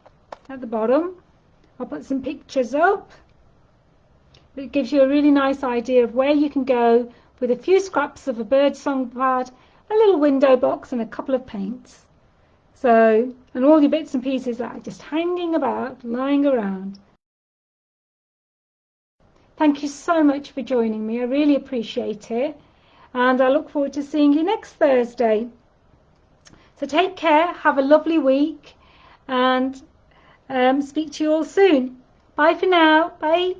at the bottom. I'll put some pictures up. It gives you a really nice idea of where you can go with a few scraps of a bird song pad, a little window box and a couple of paints. So, and all your bits and pieces that are just hanging about, lying around. Thank you so much for joining me. I really appreciate it. And I look forward to seeing you next Thursday. So take care, have a lovely week, and speak to you all soon. Bye for now. Bye.